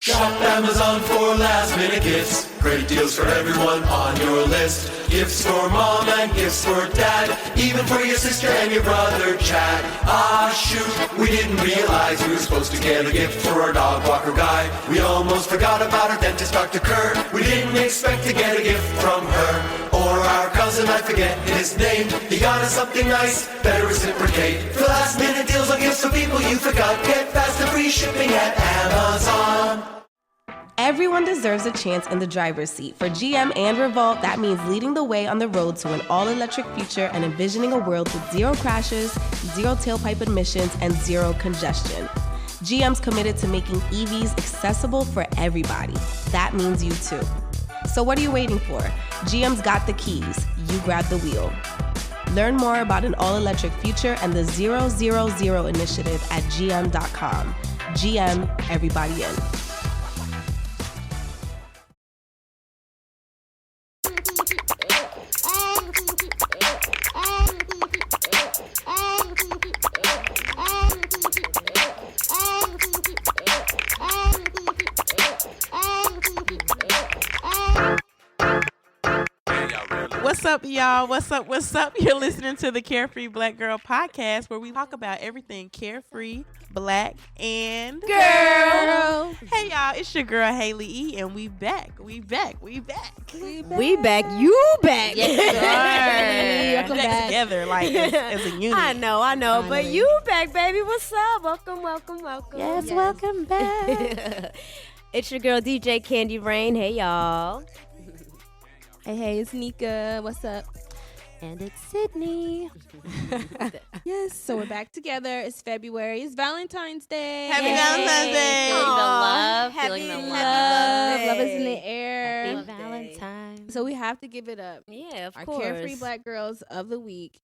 Shop Amazon for last minute gifts. Great deals for everyone on your list. Gifts for mom and gifts for dad. Even for your sister and your brother Chad. Ah shoot, we didn't realize we were supposed to get a gift for our dog walker guy. We almost forgot about our dentist Dr. Kerr. We didn't expect to get a gift from her. Or our cousin, I forget his name. He got us something nice, better reciprocate. For last minute deals on gifts for people you forgot. Get fast and free shipping at Amazon. Everyone deserves a chance in the driver's seat. For GM and Revolt, that means leading the way on the road to an all-electric future and envisioning a world with zero crashes, zero tailpipe emissions, and zero congestion. GM's committed to making EVs accessible for everybody. That means you too. So what are you waiting for? GM's got the keys. You grab the wheel. Learn more about an all-electric future and the 000 initiative at gm.com. GM, everybody in. What's up, y'all? What's up? You're listening to the Carefree Black Girl podcast, where we talk about everything carefree, black, and girl. Hey, y'all, it's your girl, Haley E., and we back. We back. You back. Yes, back together, like, as a unit. I know. But you back, baby. What's up? Welcome. Yes, welcome back. It's your girl, DJ Candy Rain. Hey, y'all. Hey, it's Nika. What's up? And it's Cidnees. Yes, so we're back together. It's February. It's Valentine's Day. Happy Valentine's Day. Feeling the Love. Love is in the air. Happy Valentine's. So we have to give it up. Yeah, of Our course. Carefree Black Girls of the Week.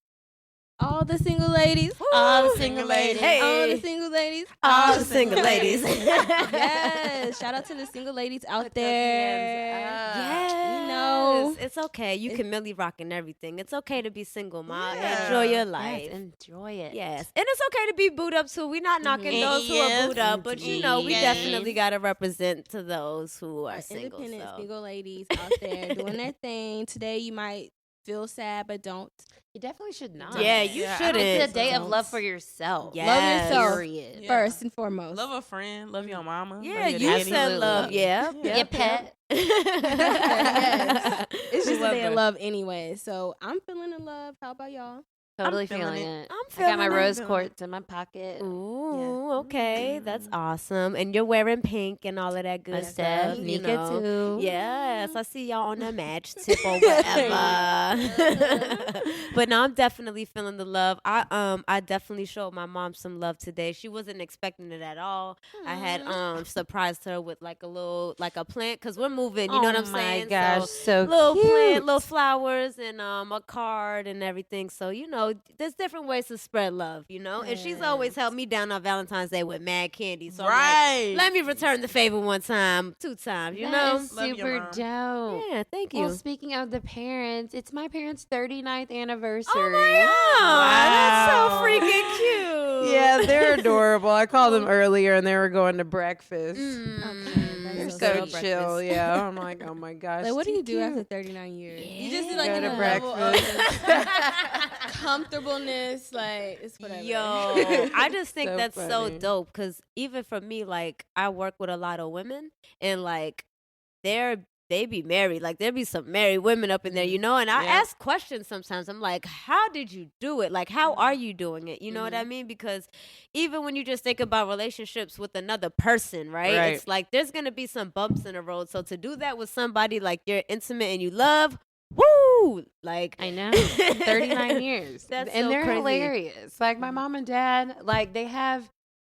All the single ladies. All the single ladies. Hey. All the single ladies. All the single ladies. Yes. Shout out to the single ladies out there. Yes. You know. It's okay. You can Millie rock and everything. It's okay to be single, Ma. Yeah. Enjoy your life. Yes, enjoy it. Yes. And it's okay to be booed up, too. We're not knocking those who are booed up, but, you know, we definitely got to represent to those who are single. Independent single ladies out there doing their thing. Today you might feel sad, but don't. You definitely should not. Yeah, you shouldn't. It's a day of love for yourself. Yes. Love yourself Period. first and foremost. Love a friend. Love your mama. Yeah, love your you daddy. said love. Yeah. Your pet. Yes. It's just a day of Whoever. love anyway. So I'm feeling the love. How about y'all? Totally I'm feeling feeling it. it. I'm I feeling got my it. rose quartz in my pocket. Ooh, okay. That's awesome. And you're wearing pink and all of that good Most stuff. def. you Nika know. too. Yes, I see y'all on the match tip or whatever. But no, I'm definitely feeling the love. I definitely showed my mom some love today. She wasn't expecting it at all. I had surprised her with like a plant, because we're moving, you know what I'm saying? Oh my gosh, so little cute. plant, little flowers, and a card and everything. So, you know, there's different ways to spread love, you know? And she's always held me down on Valentine's Day with mad candy. So I'm Right. like, let me return the favor one time, 2 times, you That know? is Love your super mom. dope. Yeah, thank you. Well, speaking of the parents, it's my parents' 39th anniversary. Oh my God, that's so freaking cute. Yeah, they're adorable. I called them earlier and they were going to breakfast. They're That's so so chill. Yeah, I'm like, oh my gosh. Like, what do you too do cute. after 39 years? You just do like Go in to a level of breakfast. comfortableness. Like, it's whatever. Yo, I just think So that's so funny. dope, because even for me, like, I work with a lot of women, and like they be married. Like, there be some married women up in there, you know? And I Yeah. ask questions sometimes. I'm like, how did you do it? Like, how are you doing it? You know what I mean? Because even when you just think about relationships with another person, right? Right. It's like there's going to be some bumps in the road. So to do that with somebody like you're intimate and you love, woo! Like, I know. 39 years. That's and so they're crazy. hilarious. Like, my mom and dad, like,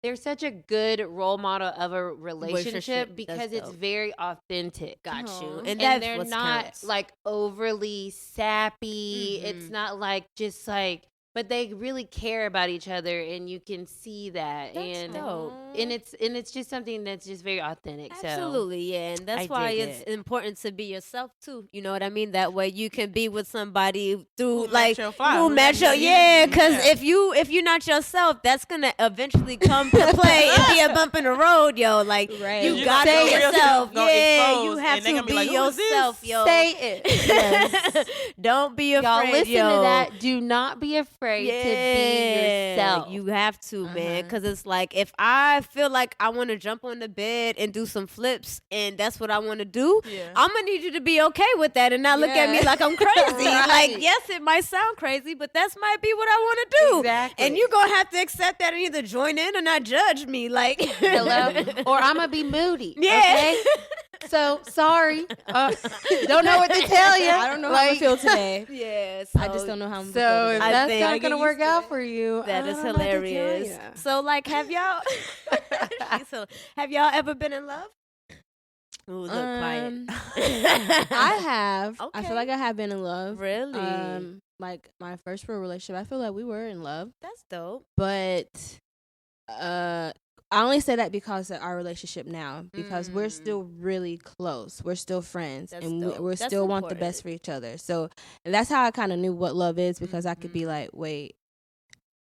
they're such a good role model of a relationship Relationship, because that's it's dope. very authentic. got you. Aw. And And that's they're what not counts. like overly sappy. It's not like just like but they really care about each other, and you can see that. That's dope. And it's just something that's just very authentic. Absolutely, yeah, and that's why it's important to be yourself too. You know what I mean? That way you can be with somebody through who match your because if you're not yourself, that's gonna eventually come to play and be a bump in the road, yo. Like you gotta be yourself. Yeah, you have to be yourself, yo. Say it. Yes. Don't be afraid. Y'all listen yo. to that. Do not be afraid to be yourself. You have to, man, because it's like if I feel like I want to jump on the bed and do some flips, and that's what I want to do, I'm gonna need you to be okay with that and not look at me like I'm crazy. Like, yes, it might sound crazy, but that's might be what I want to do. Exactly. And you're gonna have to accept that and either join in or not judge me. Like, hello, or I'm gonna be moody. Yeah. Okay? So sorry. Don't know what to tell you. I don't know how I feel today. Yes. I just don't know how I'm So feeling. if I that's think- not gonna work out for you, That I is don't know what to tell hilarious. ya. So, like, have y'all have y'all ever been in love? Ooh, look quiet. I have. I Okay. feel like I have been in love. Really? Like my first real relationship, I feel like we were in love, That's dope. but I only say that because of our relationship now, because we're still really close. We're still friends, That's and dope. we That's still want the important. best for each other. So, and that's how I kind of knew what love is, because I could be like, wait,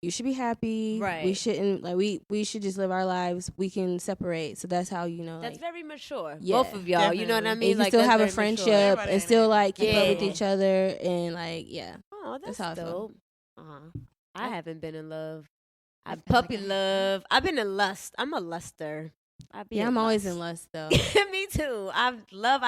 you should be happy. Right. We shouldn't, like, we should just live our lives. We can separate. So that's how, you know, That's like, very mature. Yeah, Both of y'all. You know what I and mean? you can Like, still that's have a very mature. friendship Everybody and still, like, keep up with Yeah. each other. And, like, yeah. Oh, that's how I feel. dope. I haven't been in love. Puppy love. I've been in lust. I'm a luster. Yeah, I'm always in lust, though. Me too. I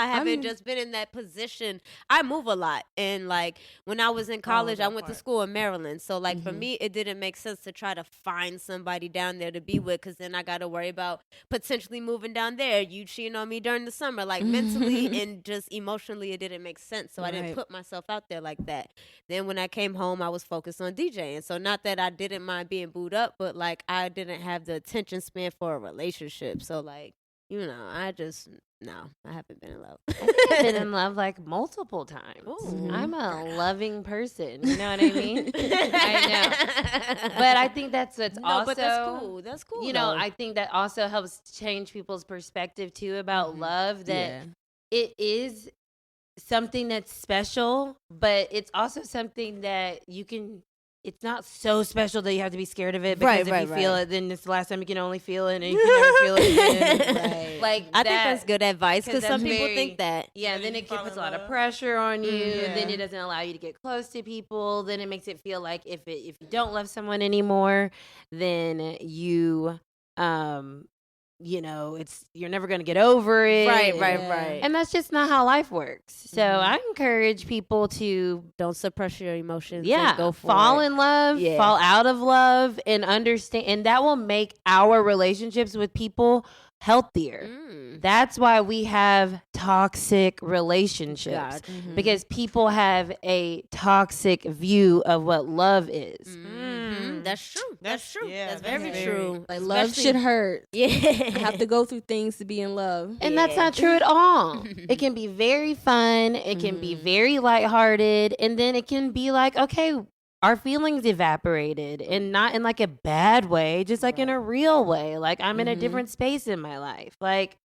haven't just been in that position. I move a lot. And like when I was in college, I went to school in Maryland. So like for me, it didn't make sense to try to find somebody down there to be with, because then I got to worry about potentially moving down there. You cheating on me during the summer. Like mentally and just emotionally, it didn't make sense. So I didn't put myself out there like that. Then when I came home, I was focused on DJing. So not that I didn't mind being booed up, but like I didn't have the attention span for a relationship. So like, you know, I haven't been in love. I've been in love like multiple times. I'm a loving person. You know what I mean? I know. But I think that's what's also. But that's cool. That's cool. You know, I think that also helps change people's perspective too about love. That it is something that's special, but it's also something that you can. It's not so special that you have to be scared of it, because if you feel it, then it's the last time you can only feel it, and you can never feel it again. Like I think that's good advice, because some people think that. Yeah, then it puts a lot of pressure on you. Then it doesn't allow you to get close to people. Then it makes it feel like if you don't love someone anymore, then you you know, you're never going to get over it. Right. And that's just not how life works. So I encourage people to Don't suppress your emotions. And go for fall it. in love, fall out of love, and understand. And that will make our relationships with people healthier. That's why we have toxic relationships, because people have a toxic view of what love is. That's true. That's true. Yeah, that's that's very very- true. Like, love should hurt. Yeah. You have to go through things to be in love. And that's not true at all. It can be very fun. It can be very lighthearted. And then it can be like, okay, our feelings evaporated, and not in like a bad way, just like in a real way. Like I'm in a different space in my life. Like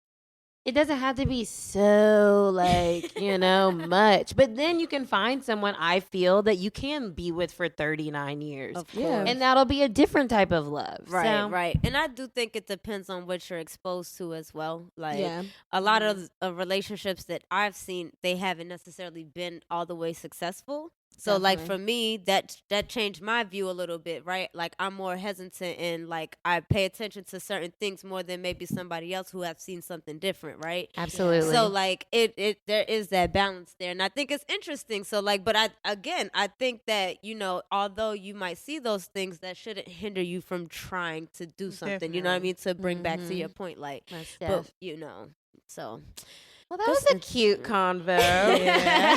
it doesn't have to be so like, you know, much. But then you can find someone, I feel, that you can be with for 39 years. Of Yeah. course. And that'll be a different type of love. Right. And I do think it depends on what you're exposed to as well. Like a lot of relationships that I've seen, they haven't necessarily been all the way successful. So like for me, that changed my view a little bit, right? Like I'm more hesitant, and like I pay attention to certain things more than maybe somebody else who have seen something different, right? Absolutely. So like it there is that balance there, and I think it's interesting. So like, but I think that, you know, although you might see those things, that shouldn't hinder you from trying to do something. You know what I mean? To bring back to your point, like, but you know, so. Well, that was a cute convo. Yeah.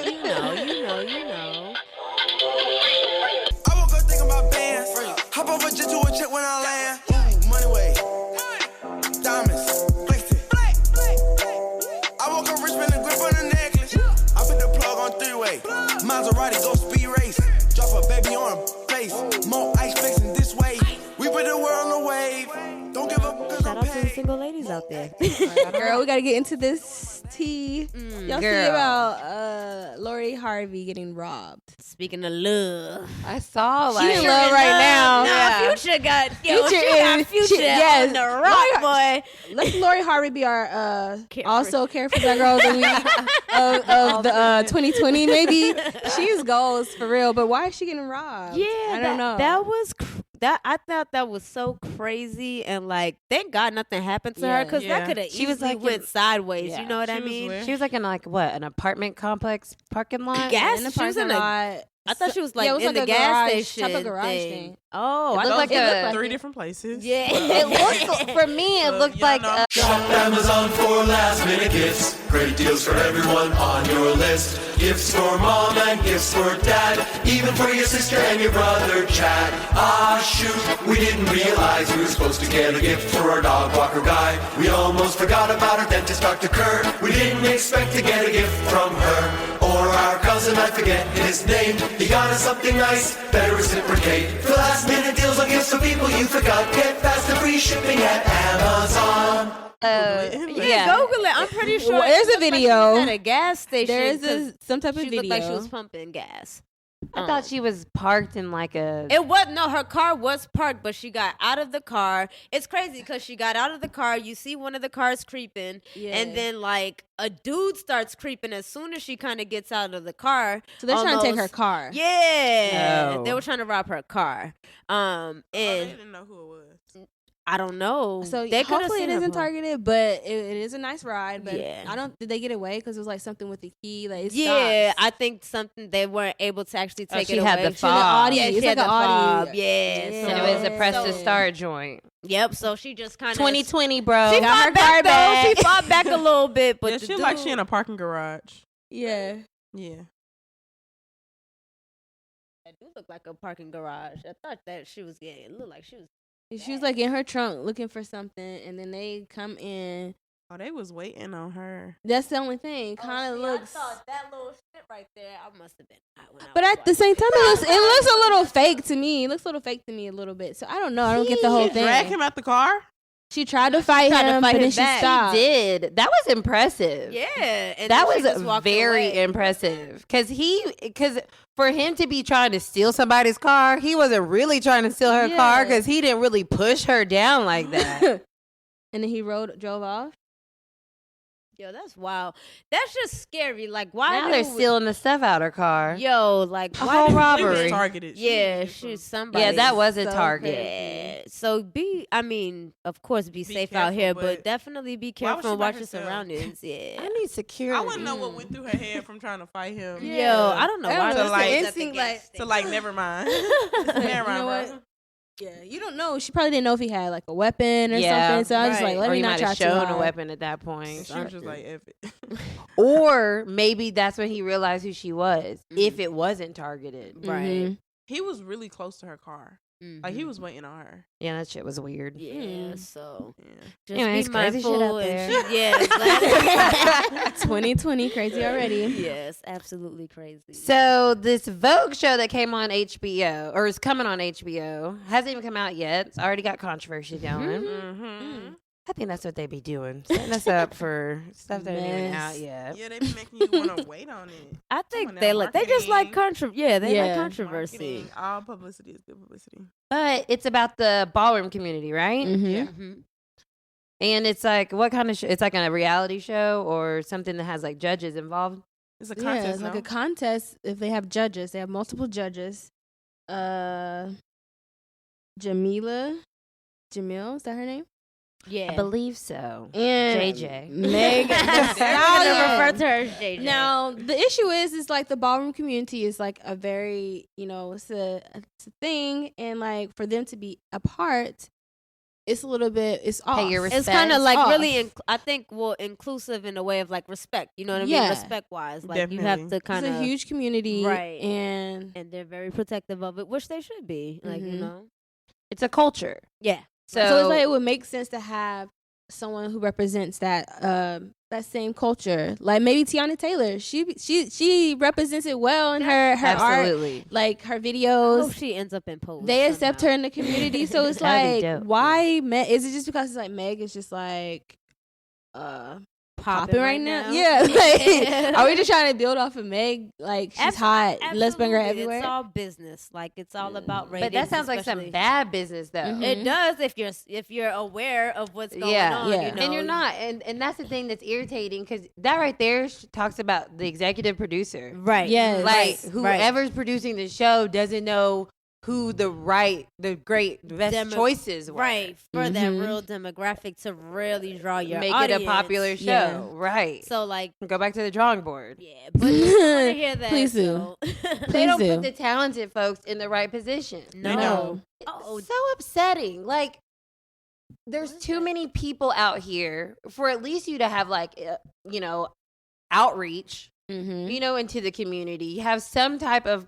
You know. I woke up thinking about bands. Hop over jet to a check when I land. Ooh, money way. Diamonds. Flexing. I woke up rich, spend a grip on the necklace. I put the plug on three-way. Maserati go speed race. Drop a baby on her face. More ice flexing this way. We put the world on the wave. Don't give up because Shout I'm out to the paid. single ladies out there. Girl, we gotta get into this tea. Y'all see girl. about Lori Harvey getting robbed? Speaking of love. I saw She like in love right now. Nah, Future got Future Future yes. on the rock, boy. Let Lori Harvey be our Carefree. also Carefree Black Girl of the Week of the 2020 maybe. She's goals for real, but why is she getting robbed? Yeah, I don't know. That was that. I thought that was so crazy, and like, thank God nothing happened to her, because Yeah. that could have She was easily like went in- sideways. Yeah. You know what I She was mean? where? she was like in like what, an apartment complex parking lot? Gas. in the She was parking in a- lot. I thought she was like Yeah, it was in like the a gas garage, station type of garage thing. thing. Oh, It I looked thought like it a- looked like Three it. different places. yeah. It looked for me. It looked y'all like know. Shop Amazon for last minute gifts. Great deals for everyone on your list. Gifts for mom and gifts for dad. Even for your sister and your brother Chad. Ah shoot, we didn't realize we were supposed to get a gift for our dog walker guy. We almost forgot about our dentist Dr. Kerr. We didn't expect to get a gift from her. Or our cousin, I forget his name. He got us something nice, better reciprocate. For last minute deals on gifts for people you forgot. Get fast and free shipping at Amazon. Yeah, Google it. I'm pretty sure. Well, there's it a looked like she video. was at a gas station. There is 'cause some type of she video. looked like she was pumping gas. I thought she was parked in like a. It was no, her car was parked, but she got out of the car. It's crazy because she got out of the car. You see one of the cars creeping, Yeah. and then like a dude starts creeping as soon as she kind of gets out of the car. So they're trying to take her almost- car. Yeah, Oh. they were trying to rob her car. Oh, they And didn't know who it was. I don't know. So they coulda hopefully it seen her isn't car. targeted, but it is a nice ride. But Yeah. I don't. Did they get away because it was like something with the key? Like it Yeah, stops. I think something they weren't able to actually take she it had away. the She had fob. an Audi. Yeah, It's she had like the an Audi. fob. Yeah, and it was a press to So- start joint. Yep. So she just kind of 2020, bro. She Got her fought back car though. back. She fought back a little bit, but Yeah, the she looked like she dude- in a parking garage. Yeah. Yeah. That do look like a parking garage. I thought that she was getting. It looked like she was. And she was like in her trunk looking for something, and then they come in. Oh, they was waiting on her. That's the only thing. Kind of looks. I thought that little shit right there. I must have been. But at the same time, it looks a little fake to me. It looks a little fake to me a little bit. So I don't know. I don't get the whole She dragged thing. him out the car. She tried to fight tried to him, fight but then him she back. stopped. Did that was impressive. Yeah, and That then she just was walked very away. impressive because for him to be trying to steal somebody's car, he wasn't really trying to steal her car Yeah. because he didn't really push her down like that. And then he drove off. Yo, that's wild. That's just scary. Like, why Now they're do- stealing the stuff out her car. Yo, like, A why whole do robbery. She was targeted. Yeah, was she's from- somebody. Yeah, that was a So target. Yeah. So I mean, of course, be safe out careful, here, but but definitely be why would careful she and by watch your herself? surroundings. Yeah. I need security. I wouldn't know what went through her head from trying to fight him. Yo, I don't know I why. don't know, those it's things the at the instinct, gas like- So station. never mind. You Never know mind, what? Yeah, you don't know. She probably didn't know if he had like a weapon or Yeah, something. So I was just right. like, let or me he not might try have too shown a hard. weapon at that bro. point. She was just like, F it. Or maybe that's when he realized who she was. If it wasn't targeted. Right. Mhm. He was really close to her car. Like, he Mhm. was waiting on her. Yeah, that shit was weird. Yeah, so Yeah. just Anyways, be crazy shit mindful out and there. yeah, 2020, crazy already. yes, absolutely crazy. So this Vogue show that came on HBO, or is coming on HBO, hasn't even come out yet. It's already got controversy going. Mm-hmm. I think that's what they be doing, setting us up for stuff that ain't even Mess. out yet. Yeah, they be making you want to wait on it. I on think now, they just like marketing. they Yeah. like controversy. Marketing, all publicity is good publicity. But it's about the ballroom community, right? Mhm. Yeah. Mhm. And it's like, what kind of show? It's like a reality show or something that has like judges involved. It's a Yeah, contest it's like now. a contest. If they have judges, they have multiple judges. Jamil, is that her name? Yeah, I believe so. And JJ. Meg. I'm the gonna refer Stallion. to her as JJ. Now the issue is like the ballroom community is like a very it's a thing, and like for them to be apart, it's a little bit off. Pay your it's respect. kind of like off. really, I think, inclusive in a way of like respect. You know what I mean? Yeah. Respect wise, like you have Definitely. to It's kind a of huge community, Right. And and they're very protective of it, which they should be. Like you Mhm. know, It's a culture. yeah. So, so it's like it would make sense to have someone who represents that same culture. Like maybe Tiana Taylor. She represents it well in her Absolutely. art, like her I videos. hope she ends up in Pose. They accept her in the community, so it's That'd be like, dope. why Meg? Is it just because it's like Meg is just like popping right now? Yeah, like, are we just trying to build off of Meg? Like she's hot, let's bring her Absolutely. everywhere. It's all business. Like it's all about ratings. But that sounds like some especially- bad business, though. Mhm. It does if you're aware of what's going Yeah. on. Yeah. You know? And you're not, and that's the thing that's irritating because that right there talks about the executive producer. right. Yes. Like right. whoever's producing the show doesn't know who the best choices were. Right, for that Mhm. real demographic to really draw your Make audience. it a popular show. Yeah. Right. So like, Go back to the drawing board. yeah, but you want to hear that. Please do. so- They don't do. put the talented folks in the right position. no. No. Oh, So upsetting. Like, there's too many people out here for at least you to have outreach, Mm-hmm. into the community. Have some type of.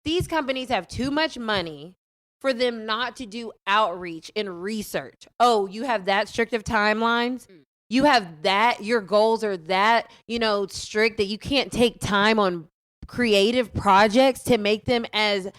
These companies have too much money for them not to do outreach and research. Oh, you have that strict of timelines. You have that. Your goals are that strict that you can't take time on creative projects to make them as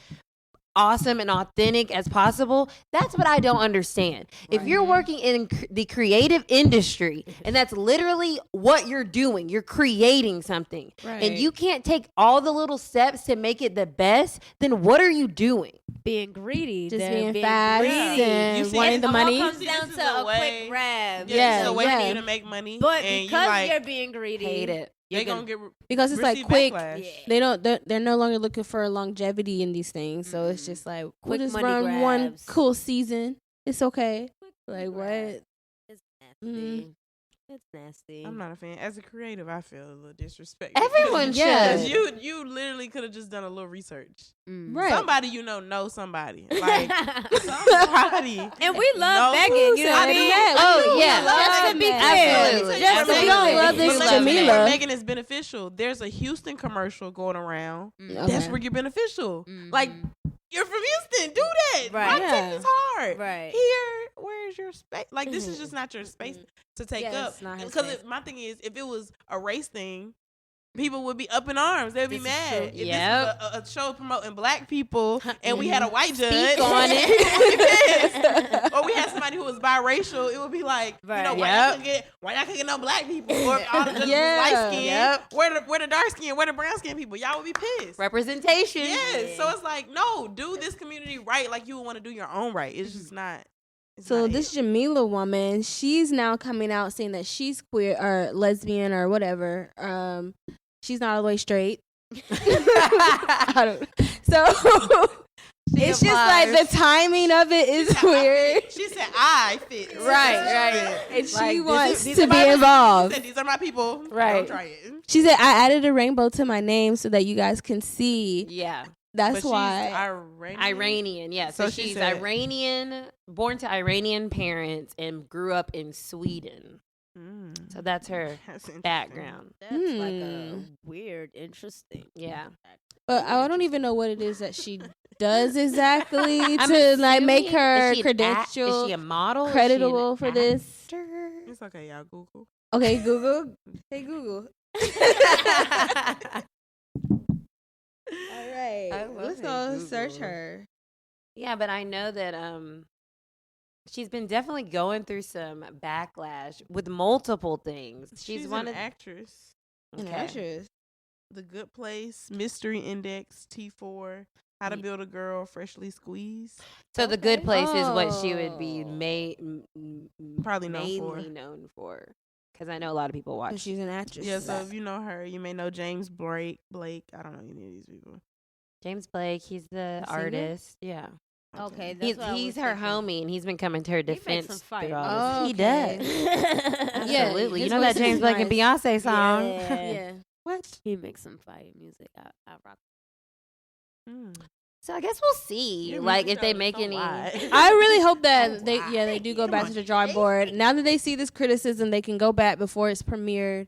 awesome and authentic as possible. That's what I don't understand. If you're working in the creative industry and that's literally what you're doing, you're creating something, and you can't take all the little steps to make it the best, then what are you doing? being greedy, Just they're being fast greedy. and You see, wanting the it all money. Comes See, down this is to a a way- quick grab. Yeah, this is a way for yeah. you to make money. But and because you like, you're being greedy, Hate it. they gonna get Because it's like receive quick. backlash. Yeah. They're no longer looking for longevity in these things. So it's just like we'll Quick just money run one grabs. cool season. It's okay. Like what? It's nasty. It's nasty. I'm not a fan. As a creative, I feel a little disrespected. Everyone Yeah. should. Because you literally could have just done a little research. Mm. Right. Somebody know somebody. Like somebody. And we love knows Megan. You know what I somebody. mean? Oh, yeah. Just to be Megan. clear. Absolutely. Just to We be don't clear. love this But let me tell you where Jameela. Megan is beneficial. There's a Houston commercial going around. Mm. That's Okay. where you're beneficial. Mhm. Like, you're from Houston. Do that. Right. Rock Yeah. Texas hard. Right. Here, where's your space? Like, this is just not your space to take Yeah, up. it's not his Because space. my thing is, if it was a race thing, people would be up in arms. They'd be This is mad. true. If this Yep. was a show promoting black people and we had a white judge on it, we would be pissed. Or we had somebody who was biracial, it would be like, Right. why y'all couldn't get no black people? Or if all the judges Yeah. was light skin, Yep. where the dark skin, where the brown skin people? Y'all would be pissed. Representation. Yes. So it's like, no, do this community right like you would want to do your own right. It's just not. It's So not this it. Jameela woman, she's now coming out saying that she's queer or lesbian or whatever. She's not all the way straight. I don't. So it's just like the timing of it is weird. She said, I fit. Right. And she Like, wants These to are my- be involved. She said, these are my people. Right. Don't try it. She said, I added a rainbow to my name so that you guys can see. Yeah. That's But why. she's Iranian. Iranian, yeah. So, So she she's said- Iranian, born to Iranian parents, and grew up in Sweden. Mm. So that's her That's interesting. background. That's like a Hmm. weird, interesting. Yeah. But I don't even know what it is that she does exactly I'm to like make assuming- her is she an credential is she a model? Is she creditable an for this. actor? It's okay, y'all. Google. Okay, Google. Hey, Google. All right. I love Let's it, go search Google. her. Yeah, but I know that she's been definitely going through some backlash with multiple things. She's one an of actress. An Okay. actress. The Good Place, Mystery Index, T4, How to Build a Girl, Freshly Squeezed. So the good Okay. place is what she would be Oh. Probably known for. mainly known for. Because I know a lot of people watch. She's an actress. Yeah, so if you know her, you may know James Blake. I don't know any of these people. James Blake, he's the singer? artist. Yeah. Okay, that's He's, what I was he's her thinking. homie, and he's been coming to her makes defense. some fire through all music. this. Oh, He does. Yeah, Absolutely. You his know that voice is James Blake and nice. Beyonce song? Yeah. Yeah. What? He makes some fire music. I rock. Mm. So I guess we'll see. Your Like music if they though make is so any. wide. I really hope that Oh, they wow. they do go Come back on, to the drawing board. Now that they see this criticism, they can go back before it's premiered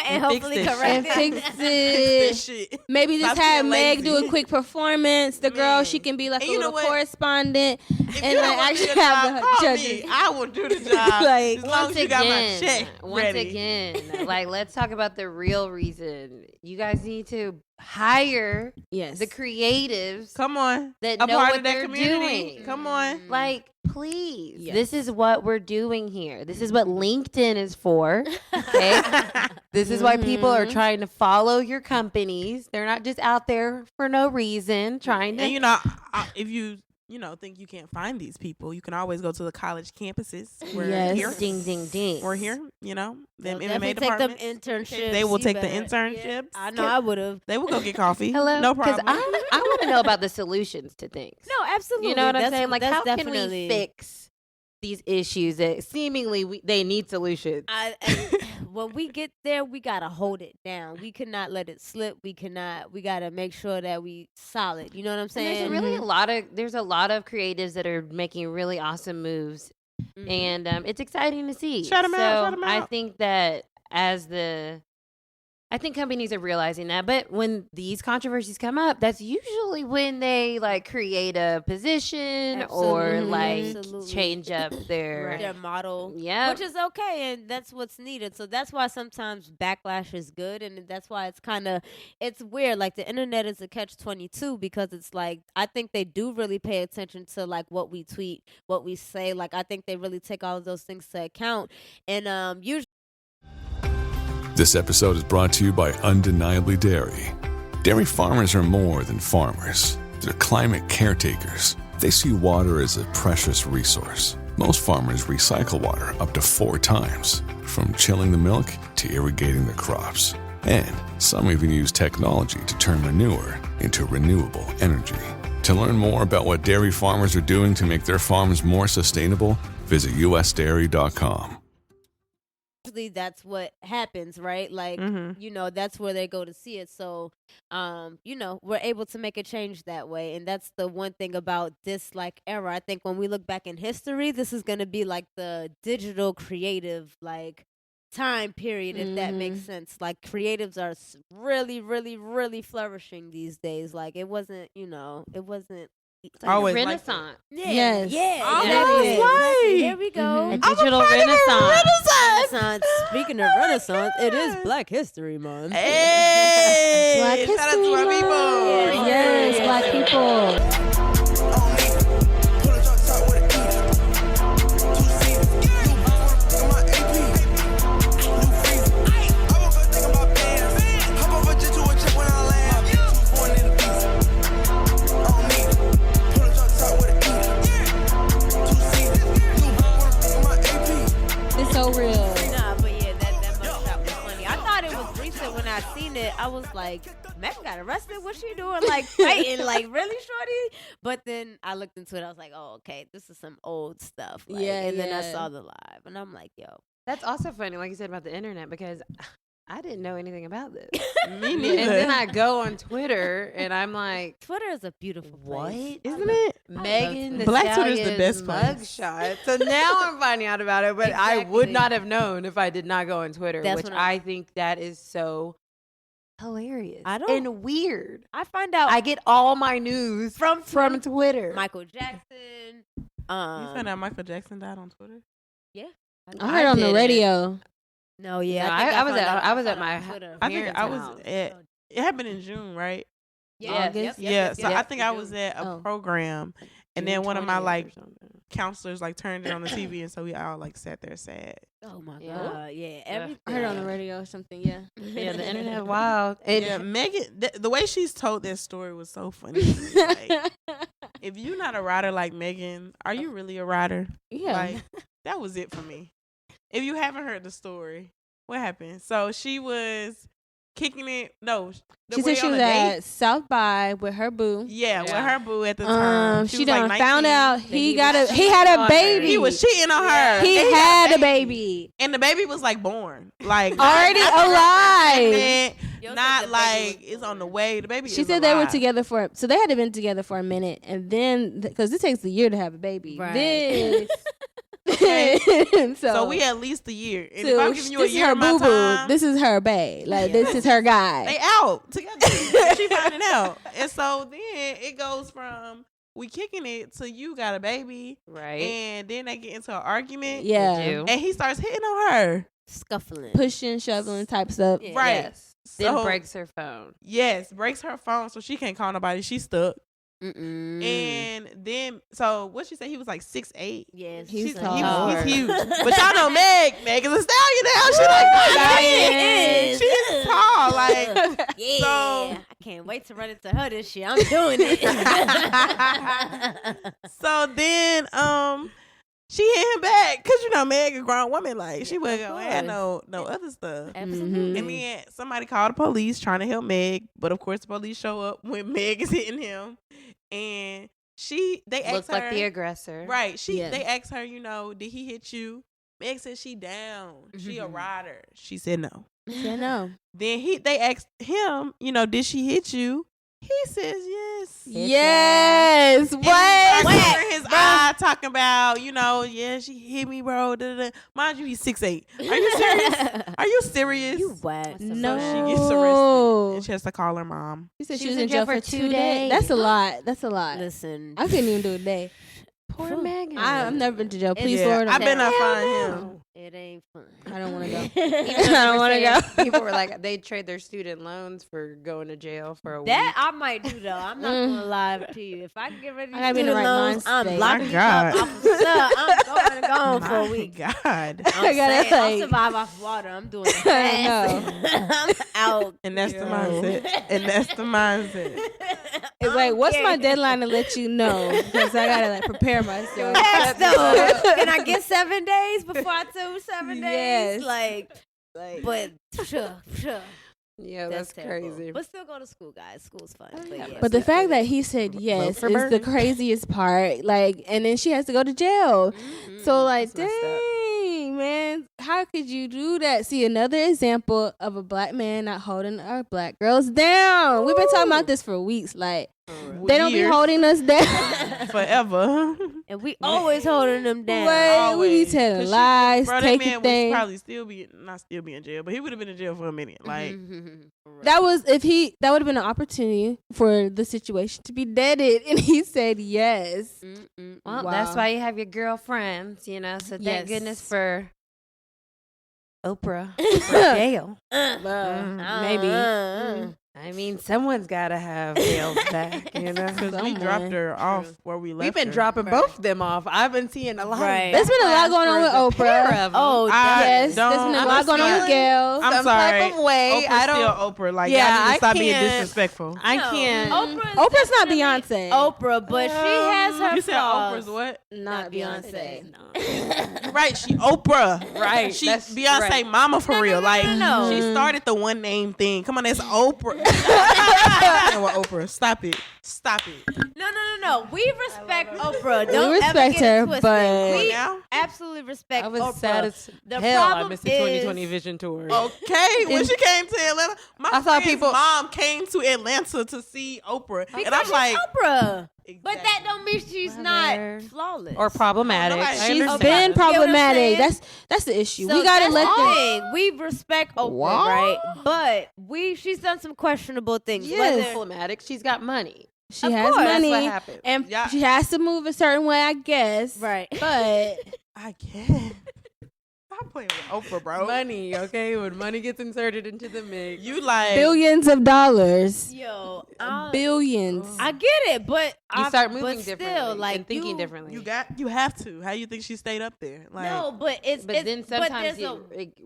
And hopefully fix this correct and it. fix This it. shit. Maybe just Stop have being Meg lazy. do a quick performance. The girl, Man. she can be like And a you know little what? correspondent. If And you like don't want to do actually the have job, the call judges. me. I will do the job. Like, as long as you got my check Once ready. again, like let's talk about the real reason. You guys need to hire Yes. the creatives Come on. that A know part what of that they're community. doing. Come on. Like, please, Yes. this is what we're doing here. This is what LinkedIn is for. Okay, this is why people are trying to follow your companies. They're not just out there for no reason trying to. And if you think you can't find these people, you can always go to the college campuses. We're Yes. here. ding ding ding. We're here. Them They'll MMA definitely take them departments. internships. They will You take the better- internships. I know I would have. They will go get coffee. Hello, No because problem. I want to know about the solutions to things. No, absolutely. You know what I'm That's- saying? Like, that's how can we definitely- fix these issues that seemingly they need solutions? When we get there, we gotta hold it down. We cannot let it slip. We gotta make sure that we solid. You know what I'm And saying? there's really there's a lot of creatives that are making really awesome moves, and it's exciting to see. Shout 'em out, shout 'em I out. think that I think companies are realizing that, but when these controversies come up, that's usually when they like create a position or Absolutely, like absolutely. change up their their model, Yeah. which is okay, and that's what's needed. So that's why sometimes backlash is good, and that's why it's weird. Like the internet is a catch-22 because it's like I think they do really pay attention to like what we tweet, what we say. Like I think they really take all of those things to account, and usually. This episode is brought to you by Undeniably Dairy. Dairy farmers are more than farmers. They're climate caretakers. They see water as a precious resource. Most farmers recycle water up to 4 times, from chilling the milk to irrigating their crops. And some even use technology to turn manure into renewable energy. To learn more about what dairy farmers are doing to make their farms more sustainable, visit usdairy.com. That's what happens, right? Like, that's where they go to see it. So, we're able to make a change that way. And that's the one thing about this, like, era. I think when we look back in history, this is going to be like the digital creative, like, time period, if that makes sense. Like, creatives are really, really, really flourishing these days. Like, it wasn't. It's like Always a like renaissance. Yeah, Yes. yeah, Almost exactly. right. Here we go. A digital renaissance. Renaissance. Speaking of Renaissance, it is Black History Month. Hey, Black shout out to History our Month. people. Yes, Black people. On me. Pull a drop top with a key. 2 seats. New ballroom in my AP. New freezer. I woke up thinking about bands. Hop off a jet to a jet when I land. 2 foreign in a piece. On me. Pull a drop top with a key. 2 seats. New ballroom in my AP. It's so real. Nah, but yeah, that mugshot was funny. I thought it was recent when I seen it. I was like, Megan got arrested. What's she doing? Like fighting, like really, shorty. But then I looked into it. I was like, oh, okay, this is some old stuff. Like, Yeah, And then I yeah. saw the live, and I'm like, yo, That's also funny, like you said about the internet, because I didn't know anything about this. Me neither. And then I go on Twitter and I'm like, Twitter is a beautiful what? place. Isn't it? Megan the Black Twitter's the Stallion's best place. mugshot. So now I'm finding out about it, but I would Exactly. not have known if I did not go on Twitter, That's which what I think that is so hilarious and weird. I find out I get all my news from Twitter. Michael Jackson. You found out Michael Jackson died on Twitter? I heard on the didn't. radio. No, yeah, No, I, think I was found at- out- I was found at out my on Twitter. I think Parents' I was house. at. It happened in June, right? Yeah, August? Yeah. So I think I was June. at a Oh. program, and June then one of my 20th or like something. counselors like turned it on the TV, and so we all like sat there sad. Oh my Yeah. god, yeah, everything. I heard on the radio or something. Yeah. Yeah, the internet wild. And Yeah, Megan, the way she's told that story was so funny. to me. Like, if you're not a writer like Megan, are you really a writer? Yeah. Like, that was it for me. If you haven't heard the story, what happened? So she was kicking it. No, She were said they she on was a date? at South by with her boo. Yeah, with her boo at the time. She was, done like, found 19. out he he got was a he had cheating a on baby. her. He was cheating on her. He And had a baby and the baby was like born, like already alive. pregnant, Yo said not the baby like was it's on born. the way. The baby. She is said they were alive. together so they had been together for a minute, and then because it takes a year to have a baby. Right. This, Okay. so, So we at least a year. And if I'm giving you a this is year her of my boo boo. time, This is her bae. Like this is her guy. they out together. She finding out, and so then it goes from we kicking it till you got a baby, Right. and then they get into an argument. Yeah. And he starts hitting on her. Scuffling. Pushing, shoveling type stuff. Yeah. Right. Yes. Then So- breaks her phone. Yes, breaks her phone so she can't call nobody. She's stuck. Mm-mm. And then, so what she said, he was like 6'8". Yes. He's She's- tall. he's huge. But y'all know Meg is a stallion now. She like Stallion. she's tall. Like, Yeah. So- I can't wait to run into her this year. I'm doing it. so then, she hit him back because you know Meg a grown woman. Like she wasn't gonna have no other stuff. Absolutely. And then somebody called the police trying to help Meg, but of course the police show up when Meg is hitting him, and they asked Looks her like the aggressor. right. Yeah. They asked her, did he hit you? Meg said she down. She a rider. She said no. Yeah, no. Then they asked him, did she hit you? He says yes. Yes. And What? he's like covering his eye, talking about, yeah, she hit me, bro. Da, da, da. Mind you, he's 6'8". Are you serious? Are you serious? You whack. No. She gets arrested and she has to call her mom. She said she was in jail for 2 days. That's a lot. That's a lot. Listen. I couldn't even do a day. Poor Megan. I've never been to jail. Please, Yeah, Lord. I better not Hell find him. It ain't fun. I don't want to go. I don't wanna go. People were like, they trade their student loans for going to jail for a That week. I might do though. I'm not gonna lie to you. If I can get rid of I gotta be these in the student right loans, mind I'm state. blocking My these God. off of stuff. I'm gone for a My week. God. I'm I gotta saying, I'll like- survive off water. I'm doing it I fast. I'm out. And that's the mindset. And that's the mindset. It's like, what's my deadline to let you know? Because I gotta like prepare myself. Yes, though. Can I get 7 days before I do 7 days? Yes. Like, but sure. Yeah, that's terrible. crazy. But still go to school, guys. School's fun. But, yeah, But the fact that he said yes for is the Bernie. craziest part. Like, and then she has to go to jail. So like, That's messed up. dang, man, how could you do that? See, another example of a black man not holding our black girls down. We've been talking about this for weeks. Like, they don't be Years. holding us down. Forever. and we always holding them down. Wait, we be Always. telling 'Cause lies, bro, that taking man would things. probably not still be in jail, but he would have been in jail for a minute. Like, That was that would have been an opportunity for the situation to be deaded, and he said yes. Well, Wow. that's why you have your girlfriends, So thank Yes. goodness for Oprah, for Gayle. Maybe. I mean, someone's got to have Gayle's back, because we Someone. dropped her off where we left We've been her. dropping both of them off. I've been seeing a lot. Right. Of There's been a lot going on with backlash for the pair Oprah. of 'em. Oh, Yes, don't- there's been a I'm lot going on with feeling- Gayle. I'm some sorry. type of way. Oprah's I don't. still Oprah. Like, Yeah, y'all need I to stop being can't- disrespectful. I can't. Oprah's not Beyonce. Oprah, but she has her You said flaws. Oprah's what? Not Beyonce. Right, she Oprah. Right, She that's Beyonce right. mama for real. Like no. she started the one name thing. Come on, that's Oprah. You know what, Oprah? Stop it. Stop it. No. We respect Oprah. Don't respect ever get her, it twisted. but- We Now? absolutely respect I was Oprah. sad as The hell. I problem missed the 2020 is- Vision Tour. Okay, when she came to Atlanta, my I saw friend's people- mom came to Atlanta to see Oprah, Because and I'm she's like, Oprah. But that exactly. don't mean she's Whatever. not flawless. Or problematic. nobody- I She's understand. been You get what I'm problematic. saying? That's the issue. So We gotta that's let the them. thing. We respect Oprah, right? But she's done some questionable things. Yes. Whether Problematic. She's got money. She Of has course. That's money, what happened. and Yeah. she has to move a certain way, I guess. Right. But I can't. Stop playing with Oprah, bro. Money, okay? When money gets inserted into the mix. You like billions of dollars, yo, billions. I get it, but You start but moving still, differently like and thinking you, differently. you have to. How you think she stayed up there? Like, No, but it's But then sometimes there's it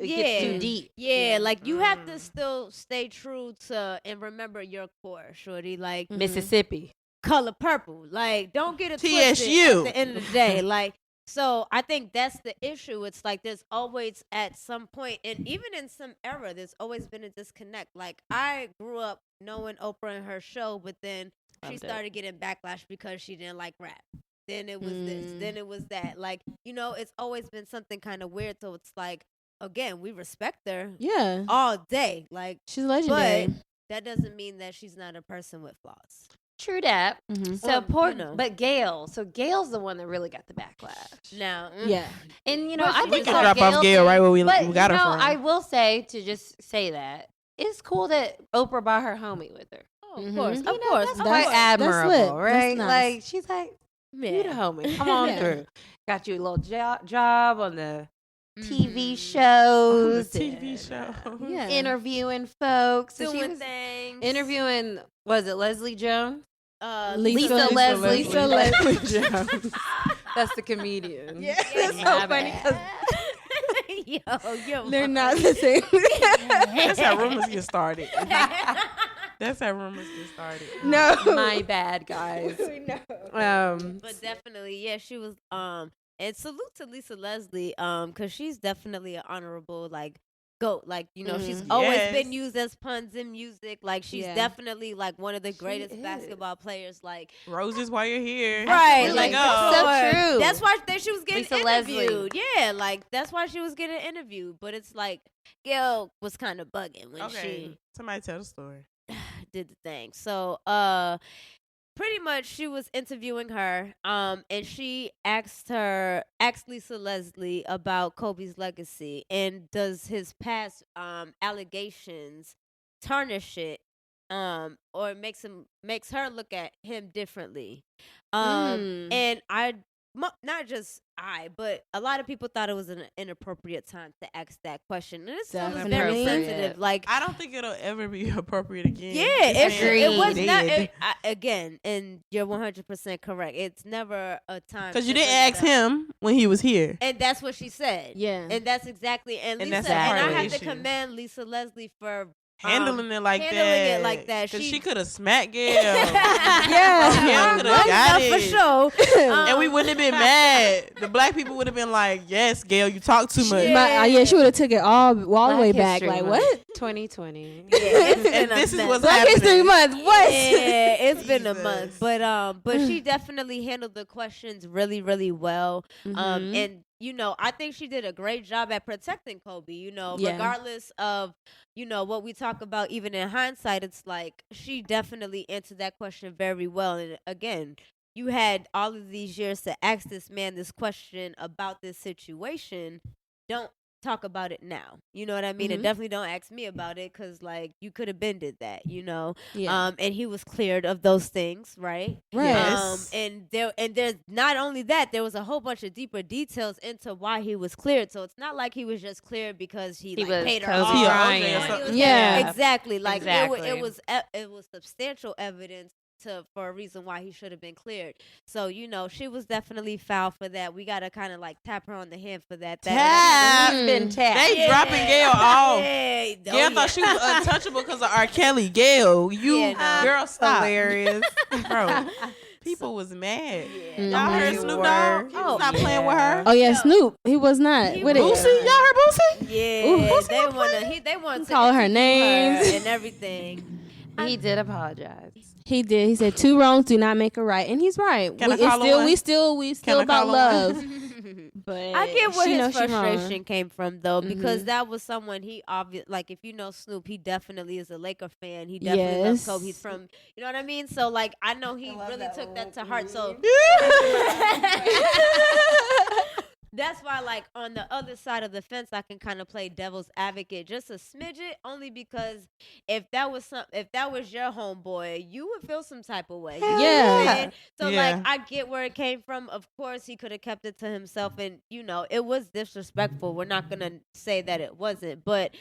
Yeah. gets too deep. yeah, like you have to still stay true to and remember your core, shorty. Like Mississippi. color purple. Like, don't get it TSU. twisted at the end of the day. Like, so I think that's the issue. It's like there's always at some point, and even in some era, there's always been a disconnect. Like, I grew up knowing Oprah and her show, but then she Loved it. started getting backlash because she didn't like rap. Then it was this, then it was that. Like, it's always been something kind of weird. So it's like, again, we respect her Yeah, all day. Like, she's legendary. but that doesn't mean that she's not a person with flaws. True that. Mhm. So Well, poor, you know. but Gayle. So Gayle's the one that really got the backlash. Now, Yeah, And Well, I we think can the drop off Gayle thing- right where we but, got her you know, from. I will say to just say that it's cool that Oprah brought her homie with her. Of Mhm. course, You of know, course. that's Quite lit. admirable, That's right? nice. Like she's like, you the homie. Come on Yeah. through. Got you a little job on the TV On the shows, TV and, show. Yeah. interviewing folks. So she Doing was things. interviewing. Was it Leslie Jones? Lisa Leslie. Lisa Leslie. Jones. That's the comedian. Yeah, that's so so funny. Yo, They're not the same. That's how rumors get started. That's how rumors get started. No. My bad, guys. But definitely, yeah, she was. And salute to Lisa Leslie, cause she's definitely an honorable goat. Like she's always Yes. been used as puns in music. Like she's Yeah. definitely like one of the greatest basketball players. Like Roses while you're here. right, Here we like go. so true. That's why she was getting Lisa interviewed. Leslie. Yeah, like that's why she was getting interviewed. But it's like Gayle was kind of bugging when Okay, somebody tell the story. she did the thing. So pretty much she was interviewing her and she asked Lisa Leslie about Kobe's legacy and does his past allegations tarnish it or makes her look at him differently. And not just but a lot of people thought it was an inappropriate time to ask that question, and it's very Definitely. sensitive. Like I don't think it'll ever be appropriate again. yeah, This man it was dead. not again, and you're 100% correct. It's never a time Because you to didn't bring it ask up. him when he was here. And that's what she said. Yeah. And that's exactly and And Lisa that's part and of I the have to issue. commend Lisa Leslie for Handling it like handling that. it like that. Because She- she could have smacked Gayle. Yeah. Gayle could have got for it. sure. And we wouldn't have been mad. The black people would have been like, yes, Gayle, you talk too much. Yeah, she would have took it all the way back. History Like Month, what? 2020. And this is what's Black History happening. Month. What? Yeah, it's been a month, Jesus. but she definitely handled the questions really, really well. Mhm. And I think she did a great job at protecting Kobe. Yeah. Regardless of what we talk about, even in hindsight, it's like she definitely answered that question very well. And again, you had all of these years to ask this man this question about this situation. Don't talk about it now. You know what I mean? And Mhm. definitely don't ask me about it because you could have been did that. Yeah. And he was cleared of those things, right? Right. Yes. And there's not only that, there was a whole bunch of deeper details into why he was cleared. So it's not like he was just cleared because he was paid her Kobe off. Bryant. He was- Yeah. exactly. Like Exactly. it was substantial evidence for a reason why he should have been cleared. So she was definitely foul for that. We gotta kind of tap her on the hand for that. Tap. He's been tapped. They dropping Gayle off. Yeah. Gayle thought she was untouchable because of R. Kelly. Gayle, girl, stop. Hilarious. Bro, people was mad. Mhm. Y'all heard They Snoop were. Dogg? He was not playing with her. Oh yeah, Snoop. He was not with it. Boosie? Y'all heard Boosie? Yeah, they want to Call her interview names. and everything. He did apologize. He did. He said 2 wrongs do not make a right, and he's right. Can I call her one? We still Can I about call her one? love. But I get where she his knows she wrong. frustration came from, though, because Mhm. that was someone he obvious. Like, if you know Snoop, he definitely is a Laker fan. He definitely loves Yes. Kobe. He's from, you know what I mean. So, I know he really took that to heart. So that's why, on the other side of the fence, I can kind of play devil's advocate just a smidget, only because if that was your homeboy, you would feel some type of way. You know what I'm Yeah. saying? So Yeah. I get where it came from. Of course, he could have kept it to himself, and it was disrespectful. We're not gonna say that it wasn't, but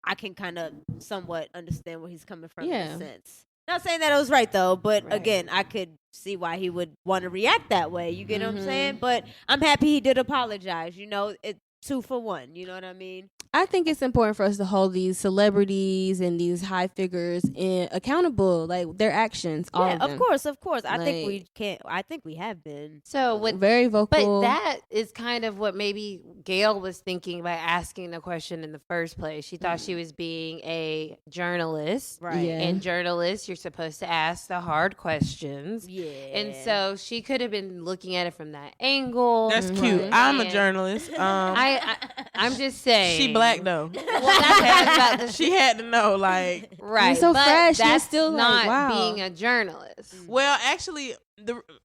I can kind of somewhat understand where he's coming from in Yeah. a sense. Not saying that it was right though, but Right. again, I could see why he would want to react that way. You get what I'm Mhm. saying? But I'm happy he did apologize. It's 2 for 1. You know what I mean? I think it's important for us to hold these celebrities and these high figures accountable, like their actions. All Yeah, of of them. course, of course. I think Like- we can't. I think we have been. So with Very vocal. But that is kind of what maybe Gayle was thinking by asking the question in the first place. She thought she was being a journalist. Right. Yeah. And journalists, you're supposed to ask the hard questions. Yeah. And so she could have been looking at it from that angle. That's cute. Right. I'm a And journalist. I'm just saying. She black though. Well, that's what I was about to She had to know, like. Right. so but fresh. You're That's still like, not wow. being a journalist. Well, actually,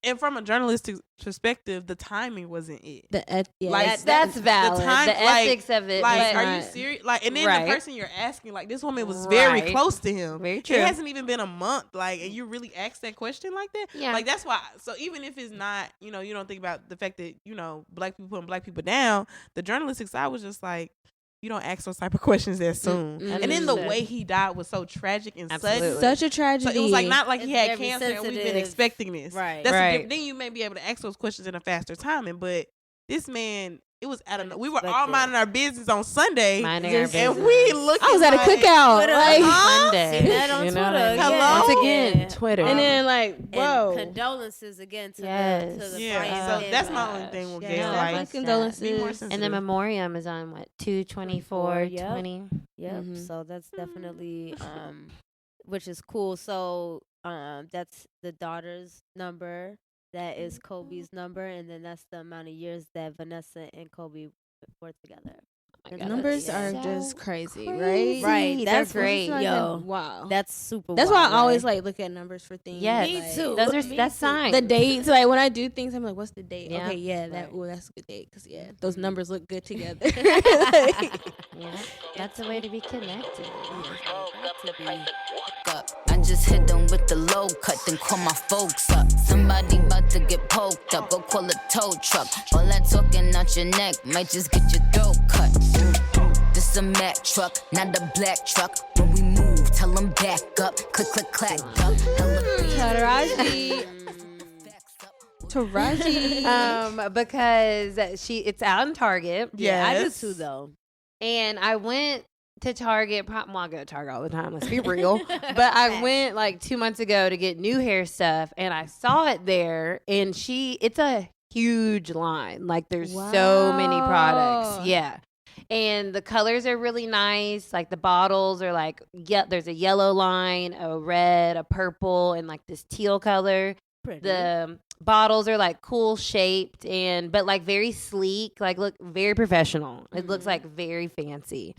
and from a journalistic perspective, the timing wasn't it. Like, that's valid. time- the like- ethics of it. Like, was are you not- serious? Like, and then Right. the person you're asking, like, this woman was very Right. close to him. Very true. It hasn't even been a month, like, and you really ask that question like that. Yeah. Like, that's why. So even if it's not, you know, you don't think about the fact that, you know, black people putting black people down. The journalistic side was just like, you don't ask those type of questions that soon. Mm-hmm. And then the Understood. way he died was so tragic and Absolutely. sudden. such a tragedy. So it was like not like he It's had very cancer and we've been sensitive. expecting this. Right. That's Right. then you may be able to ask those questions in a faster timing. But this man, it was out of we were all Unexpected. minding our business on Sunday, Minding our and business. we looking. I was at a like, cookout, like, Sunday. See that on You know what Twitter. I mean? Hello? Once again, Yeah. Twitter. and then like, whoa. And condolences again to Yes. the to the Yeah, Brian so family. that's my only thing with Yeah, gay definitely life. condolences. Be more and the sensitive. memoriam is on what 2/24, Yep. 20. Yep. Mhm. So that's definitely which is cool. So that's the daughter's number. That is Kobe's number, and then that's the amount of years that Vanessa and Kobe were together. Oh my The God, Numbers that's are so just crazy, crazy. right? Right, They're that's great. Like, Yo, wow. That's super. That's why wild, I always right? like look at numbers for things. Yes. Me like, too. Those are Me that's too. signs. The dates, like when I do things, I'm like, what's the date? Yeah. Okay, yeah, that Right. that's a good date because those numbers look good together. Yeah, that's a way to be connected. Up. I just hit them with the low cut, then call my folks up. Somebody about to get poked up, go call a tow truck. All that talking out your neck might just get your throat cut. This a Mack truck, not a black truck. When we move, tell them back up. Click, click, clack, duck. Taraji. Taraji. Because it's out in Target. Yeah, I do Yes. too, though. And I went to Target. Well, I go to Target all the time. Let's be real. But I went like 2 months ago to get new hair stuff, and I saw it there. And it's a huge line. Like there's so many products. Wow. Yeah. And the colors are really nice. Like the bottles are like, there's a yellow line, a red, a purple, and like this teal color. Pretty. The bottles are like cool shaped but like very sleek, like look very professional. It looks like very fancy.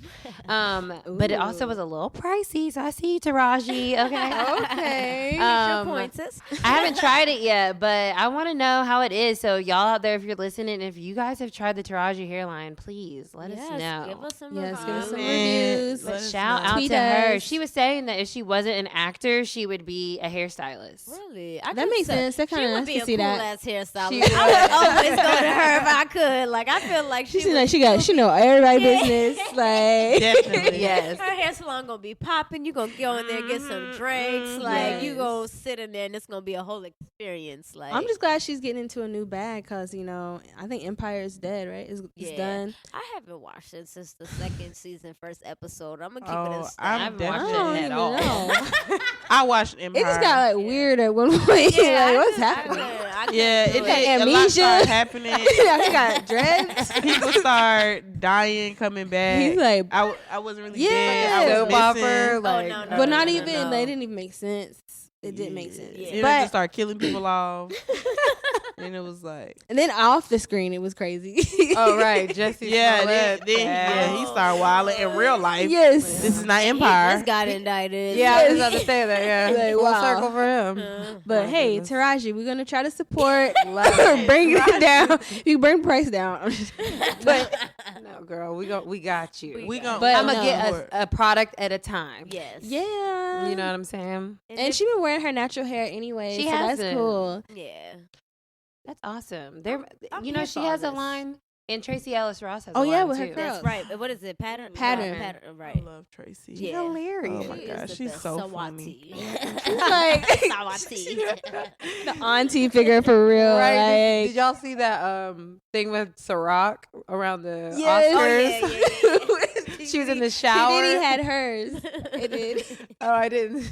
But it also was a little pricey. So I see you, Taraji. Okay. Okay. Your point, sis. I haven't tried it yet, but I want to know how it is. So y'all out there, if you're listening, if you guys have tried the Taraji hairline, please let us know. Give us some Yes, give us some Man, reviews. let But us shout know. out Tweet to her. us. She was saying that if she wasn't an actor, she would be a hairstylist. Really? That makes sense. That She kinda- I would be can a see cool that. ass hairstylist. She I would always go to her if I could. Like I feel like She she seems like she know everybody Yeah. business. Like Definitely. Yes. Her hair salon gonna be popping. You gonna go in there and get some drinks. Like you Yes. gonna sit in there and it's gonna be a whole experience. Like I'm just glad she's getting into a new bag because I think Empire is dead, right? It's Yeah. done. I haven't watched it since the second season, first episode. I'm gonna keep it Oh, a I'm stack. I definitely. don't at even all. know. I watched Empire. It just got like weird at one point. like, what's happening? Yeah, it Got did. A lot amnesia. started happening. he got dreads. People start dying, coming back. He's like, I wasn't really Yeah. dead. I was Soap missing. opera, like- no, but not no, even. no. They didn't even make sense. It didn't make sense. Yeah. They But just start killing people off, and it was like, and then off the screen, it was crazy. Oh, right. Jesse yeah, Smollett. then he started wilding in real life. Yes. This is not He Empire. just got indicted. Yeah, I was about to say that. Yeah. Like, Full wow. circle for him. But My hey, goodness. Taraji, we're gonna try to support. it. Bring it down. You bring the price down. But no, girl, we got you. We gon' But I'm gonna no. get a product at a time. Yes. Yeah. You know what I'm saying? And she been wearing her natural hair anyway. She so has that's been. cool. Yeah. That's awesome. There, I'm you know, here she for all has a this. line, and Tracy Ellis Ross has. Oh, a yeah, line with her too. curls. That's right. What is it? Pattern. Pattern. Pattern. I Right. love Tracy. Yeah. Hilarious. Oh my She gosh, is the she's best. so Sawati. She's like Sawati. the auntie figure for real. Right? Like, Did y'all see that thing with Ciroc around the Yes. Oscars? Oh, yeah. She was in the shower. Diddy had hers. It did. Oh, I didn't.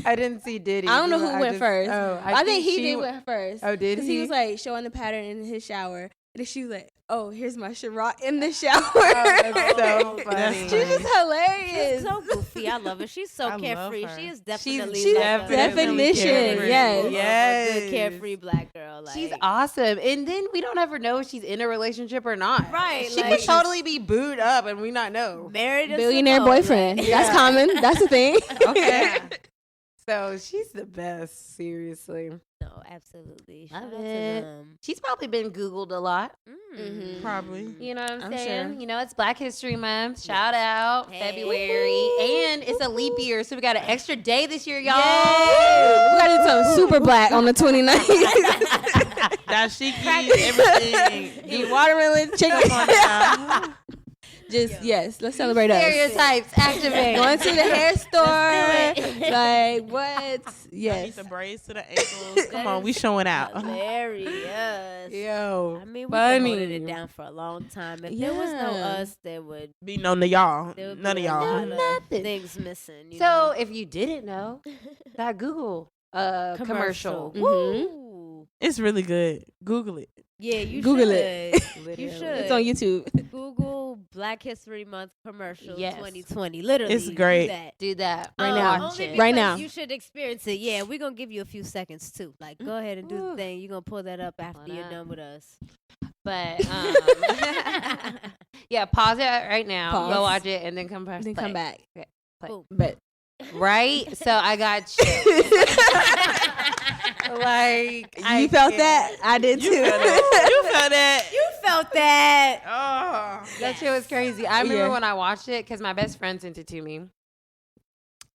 I didn't see Diddy. I don't know who I went just- first. Oh, I think he she did w- went first. Oh, did Because he? he was like showing the pattern in his shower. And then she was like, oh, here's my Ciroc in the shower. Oh, that's so funny. She's just hilarious. She's so goofy. I love her. She's so I love carefree. her. She is definitely she's like a- definition, carefree. yes. Yes. a good carefree black girl. Like, She's awesome. And then we don't ever know if she's in a relationship or not. Right, She like- could totally be booed up and we not know. married a Billionaire Simone, boyfriend. like- That's common. That's a thing. Okay. So she's the best, seriously. No, absolutely. Love Shout out to it. them. She's probably been Googled a lot. Mhm. Probably. You know what I'm I'm saying? sure. You know, it's Black History Month. Shout out Hey. February. And it's a leap year, so we got an extra day this year, y'all. We gotta do something super black on the 29th. Dashiki, everything. Eat watermelon, chicken. Come on now. Just yes, let's celebrate us. Stereotypes, activate. Going to the hair store, like what? I need Yes. the braids to the ankles. Come on, we showing out. Hilarious. Yo. I mean, we funny. promoted it down for a long time. If there was no Yeah. us, there would Be known to y'all. there would None of be a y'all. lot of Nothing. things missing. You So know? if you didn't know, that Google commercial. Mhm. Woo. It's really good. Google it. Yeah, you Google should. it. You should. It's on YouTube. Google Black History Month commercial Yes. 2020. Literally, It's do great. that. Do that Right now. Watch Only it. Right because now. you should experience it. Yeah, we're gonna give you a few seconds too. Like, go ahead and do the Ooh. thing. You're gonna pull that up after Hold you're up. done with us. But yeah, pause it right now. Pause. Go watch it and then come press Then play. come back. Play. Boom. But Right? So I got you. Like you felt that? I did too. You felt that. You felt that. You felt that. Oh. That shit was crazy. I remember Yeah. when I watched it because my best friend sent it to me.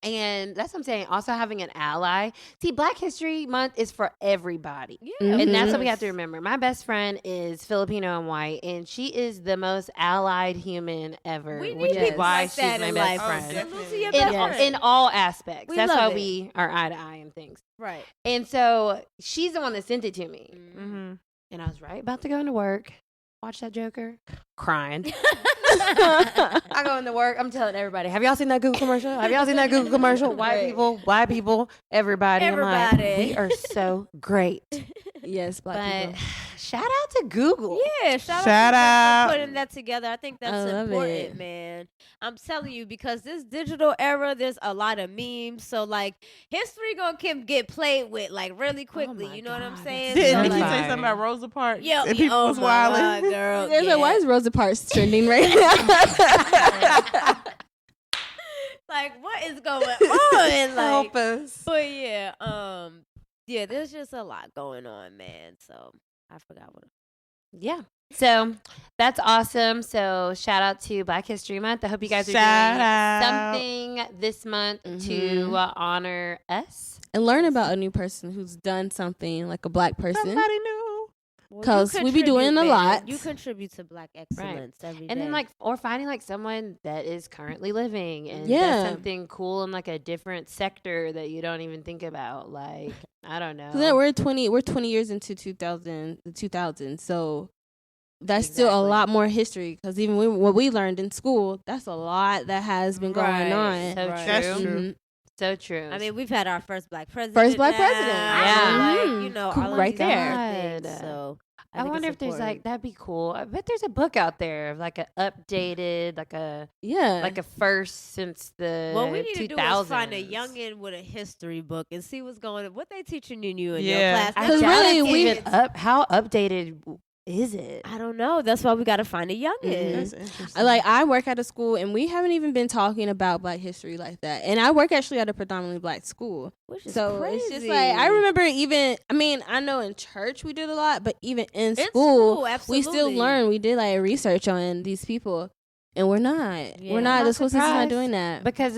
And that's what I'm saying. Also having an ally. See, Black History Month is for everybody. Yeah, And that's what we yes. have to remember. My best friend is Filipino and white, and she is the most allied human ever, We which need is people why like she's that my in best life. friend. Salute to your In- best In, friend. in all aspects. We That's love why it. we are eye to eye and things. Right. And so she's the one that sent it to me. Mm-hmm. And I was right about to go into work. Watch that Joker. Crying. I I go into work. I'm telling everybody, have y'all seen that Google commercial? Have y'all seen that Google commercial? White Right. people, everybody. I'm like, Everybody. we are so great. Yes, black But people. shout out to Google. Yeah, shout Shout out out. for putting that together. I think that's I love important, it. man. I'm telling you, because this digital era, there's a lot of memes. So like history gonna get played with like really quickly. my You know what I'm God, saying? Did So, Nikki like, say something about Rosa Parks? Yo, and people oh was my wilding. God, girl. There's yeah. a why is Rosa Parks trending right now? Like, what is going on? Like, Help us. but yeah, there's just a lot going on, man. So I forgot what. Yeah. So that's awesome. So shout out to Black History Month. I hope you guys are Shout doing out. something this month to Mhm. honor us. And learn about a new person who's done something like a black person. Somebody new. Well, you 'Cause we be doing contribute, a man. lot. You contribute to Black excellence every day. And then like or finding like someone that is currently living and Yeah. does something cool in like a different sector that you don't even think about. Like, I don't know. 'Cause then we're 20 years into 2000, so that's still a Exactly. lot more history. Because even what we learned in school, that's a lot that has been going Right. on. So Right. That's true. true. Mhm. So true. I mean, we've had our first black president. First black now, president. Yeah. Like, you know, Cool. all of Right these there. other things, God. so I think wonder it's if there's like important. that'd be cool. I bet there's a book out there of like a updated, like a first since the What we need to do 2000s. is find a youngin with a history book and see what's going on. What they teaching in your Yeah. class? I Not 'Cause doubt really, it's we- even up. How updated is it? I don't know. That's why we got to find a youngin. Mhm. That's interesting. I work at a school and we haven't even been talking about black history like that. And I work actually at a predominantly black school. Which is So crazy. it's just like I remember I know in church we did a lot, but even in In school, we absolutely. still learn. We did like research on these people. And we're not. Yeah. We're not. I'm The not school system's not surprised. doing that. Because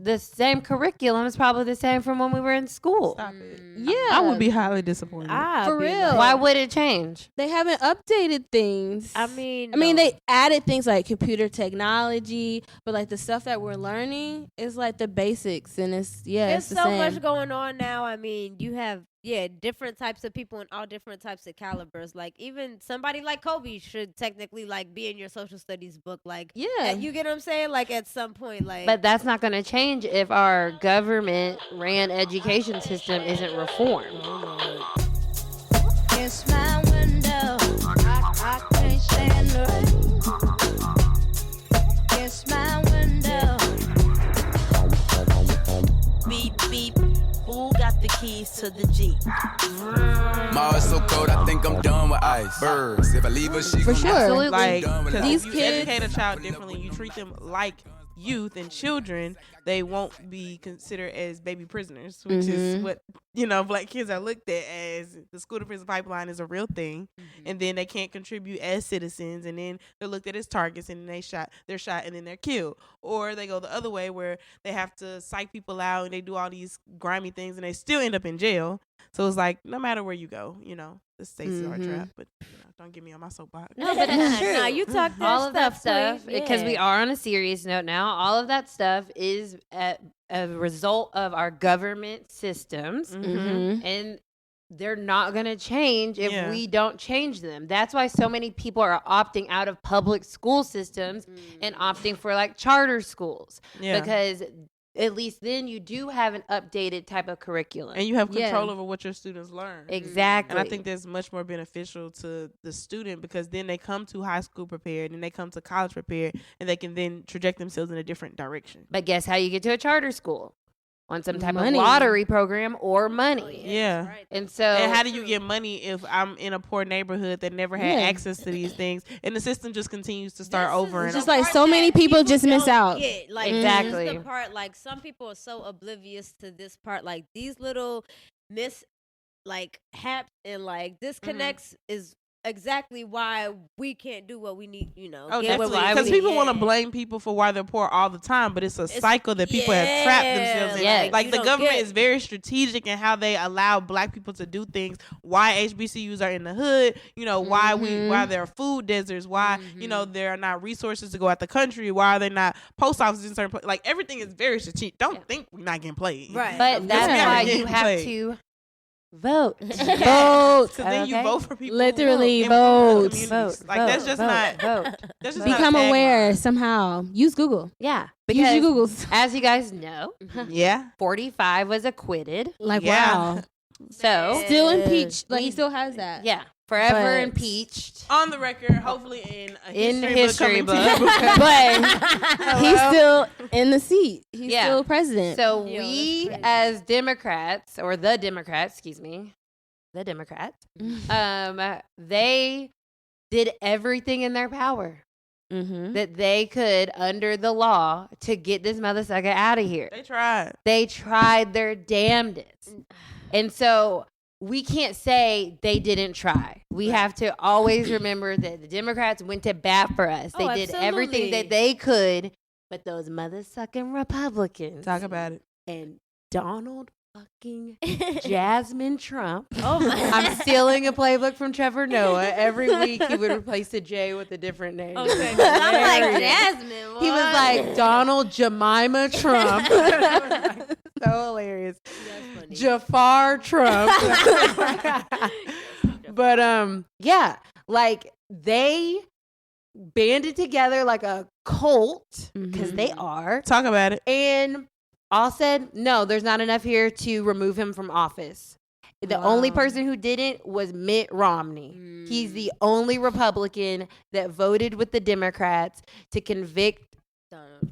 the same curriculum is probably the same from when we were in school. Stop it. Yeah. I would be highly disappointed. For real. Why would it change? They haven't updated things. I mean, they added things like computer technology, but like the stuff that we're learning is like the basics, and it's There's it's the so same. much going on now. I mean, you have different types of people in all different types of calibers. Like even somebody like Kobe should technically like be in your social studies book. Like Yeah. you get what I'm saying? Like at some point, like But that's not going to change if our government ran education system isn't reformed. It's my window. I can't stand the rain. It's my window. Beep, beep. Who got the keys to the Jeep? Mars so cold, I think I'm done with ice. Birds, if I leave her, she For gon' sure. Absolutely. Like, Done with 'cause life. These if you kids- educate a child differently, you treat them like youth and children, they won't be considered as baby prisoners, which is what, Black kids are looked at as. The school to prison pipeline is a real thing. And then they can't contribute as citizens, and then they're looked at as targets, and they're shot and then they're killed. Or they go the other way where they have to psych people out and they do all these grimy things and they still end up in jail. So it's like, no matter where you go, the states are a trap, but don't get me on my soapbox. No, but it's true. No, you talk all of that stuff, please. because we are on a serious note now. All of that stuff is a result of our government systems, and they're not going to change if we don't change them. That's why so many people are opting out of public school systems and opting for like charter schools, because at least then you do have an updated type of curriculum. And you have control over what your students learn. Exactly. And I think that's much more beneficial to the student, because then they come to high school prepared and they come to college prepared, and they can then traject themselves in a different direction. But guess how you get to a charter school? On some type of lottery program or money. Yeah. And so. And how do you get money if I'm in a poor neighborhood that never had access to these things, and the system just continues to start over? It's just like so many people just miss out. Like, exactly. This is the part, like, some people are so oblivious to this part. Like, these little haps and like disconnects is exactly why we can't do what we need, Oh, definitely. Because people want to blame people for why they're poor all the time, but it's a cycle that people have trapped themselves in. Yes. Like, the government is very strategic in how they allow Black people to do things. Why HBCUs are in the hood, why there are food deserts, why, there are not resources to go out the country, why are there not post offices in certain places. Like, everything is very strategic. Don't think we're not getting played. Right. But that's why you have to vote. Vote. Because then you vote for people. Literally who vote. That's just not. That's just Become not aware somehow. Use Google. Yeah. Use your Googles. As you guys know, 45 was acquitted. Like, wow. So. Still impeached. Like, he still has that. Yeah. Forever impeached. On the record, hopefully in a history book. But he's still in the seat. He's still president. So we as Democrats, or the Democrats, they did everything in their power that they could under the law to get this mother sucker out of here. They tried their damnedest. And so we can't say they didn't try. We have to always remember that the Democrats went to bat for us. They did everything that they could, but those mother-sucking Republicans. Talk about it. And Donald fucking Jasmine Trump. Oh my! I'm stealing a playbook from Trevor Noah. Every week he would replace a J with a different name. Okay. I'm like, Jasmine. He was like Donald Jemima Trump. So hilarious. Jafar Trump. But like they banded together like a cult, because they are. Talk about it. And all said, no, there's not enough here to remove him from office. The only person who didn't was Mitt Romney. He's the only Republican that voted with the Democrats to convict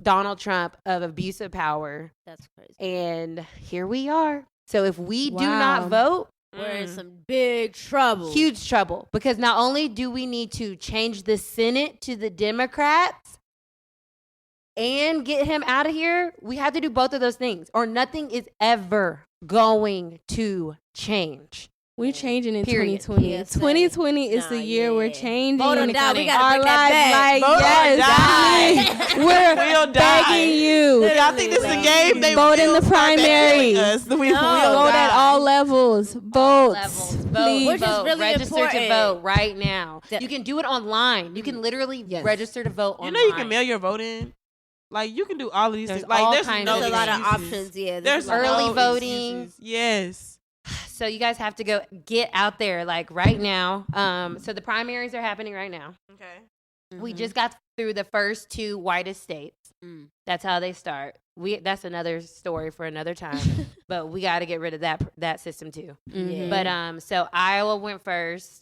Donald Trump of abuse of power. That's crazy. And here we are. So if we do not vote, we're in some big trouble. Huge trouble. Because not only do we need to change the Senate to the Democrats and get him out of here, we have to do both of those things, or nothing is ever going to change. We're changing in Period. 2020. Yes, 2020 is the year we're changing. Vote or die. We gotta our bring that lives. back. Like, yes, we're begging you. Y'all think this is a game? They vote in the primary. We'll vote at all levels. Vote. Please. Which is really register important. to vote right now. You can do it online. You can literally register to vote online. You know you can mail your vote in. Like, you can do all of these things. Like, there's kinds no There's a lot of excuses. options. Yeah, There's early no voting. excuses. Yes. So you guys have to go get out there, like, right now. So the primaries are happening right now. Okay. We just got through the first two whitest states. That's how they start. That's another story for another time. But we got to get rid of that system too. But so Iowa went first,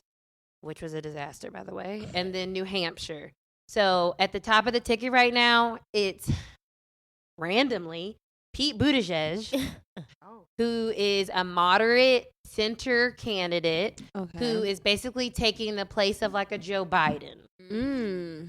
which was a disaster, by the way, and then New Hampshire. So at the top of the ticket right now, it's randomly Pete Buttigieg, who is a moderate center candidate who is basically taking the place of like a Joe Biden.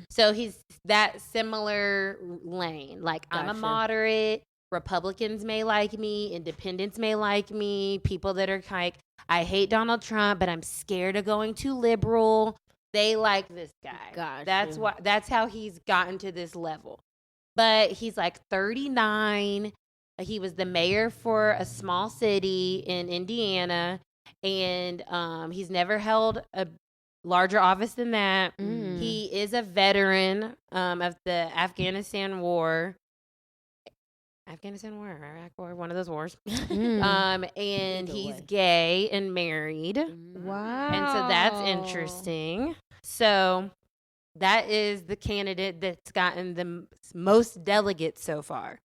So he's that similar lane. Like, I'm a moderate. Republicans may like me. Independents may like me. People that are like, I hate Donald Trump, but I'm scared of going too liberal. They like this guy. That's how he's gotten to this level. But he's like 39. He was the mayor for a small city in Indiana, and he's never held a larger office than that. He is a veteran of the Afghanistan War, Iraq War, one of those wars. And he's gay and married. Wow. And so that's interesting. So that is the candidate that's gotten the most delegates so far.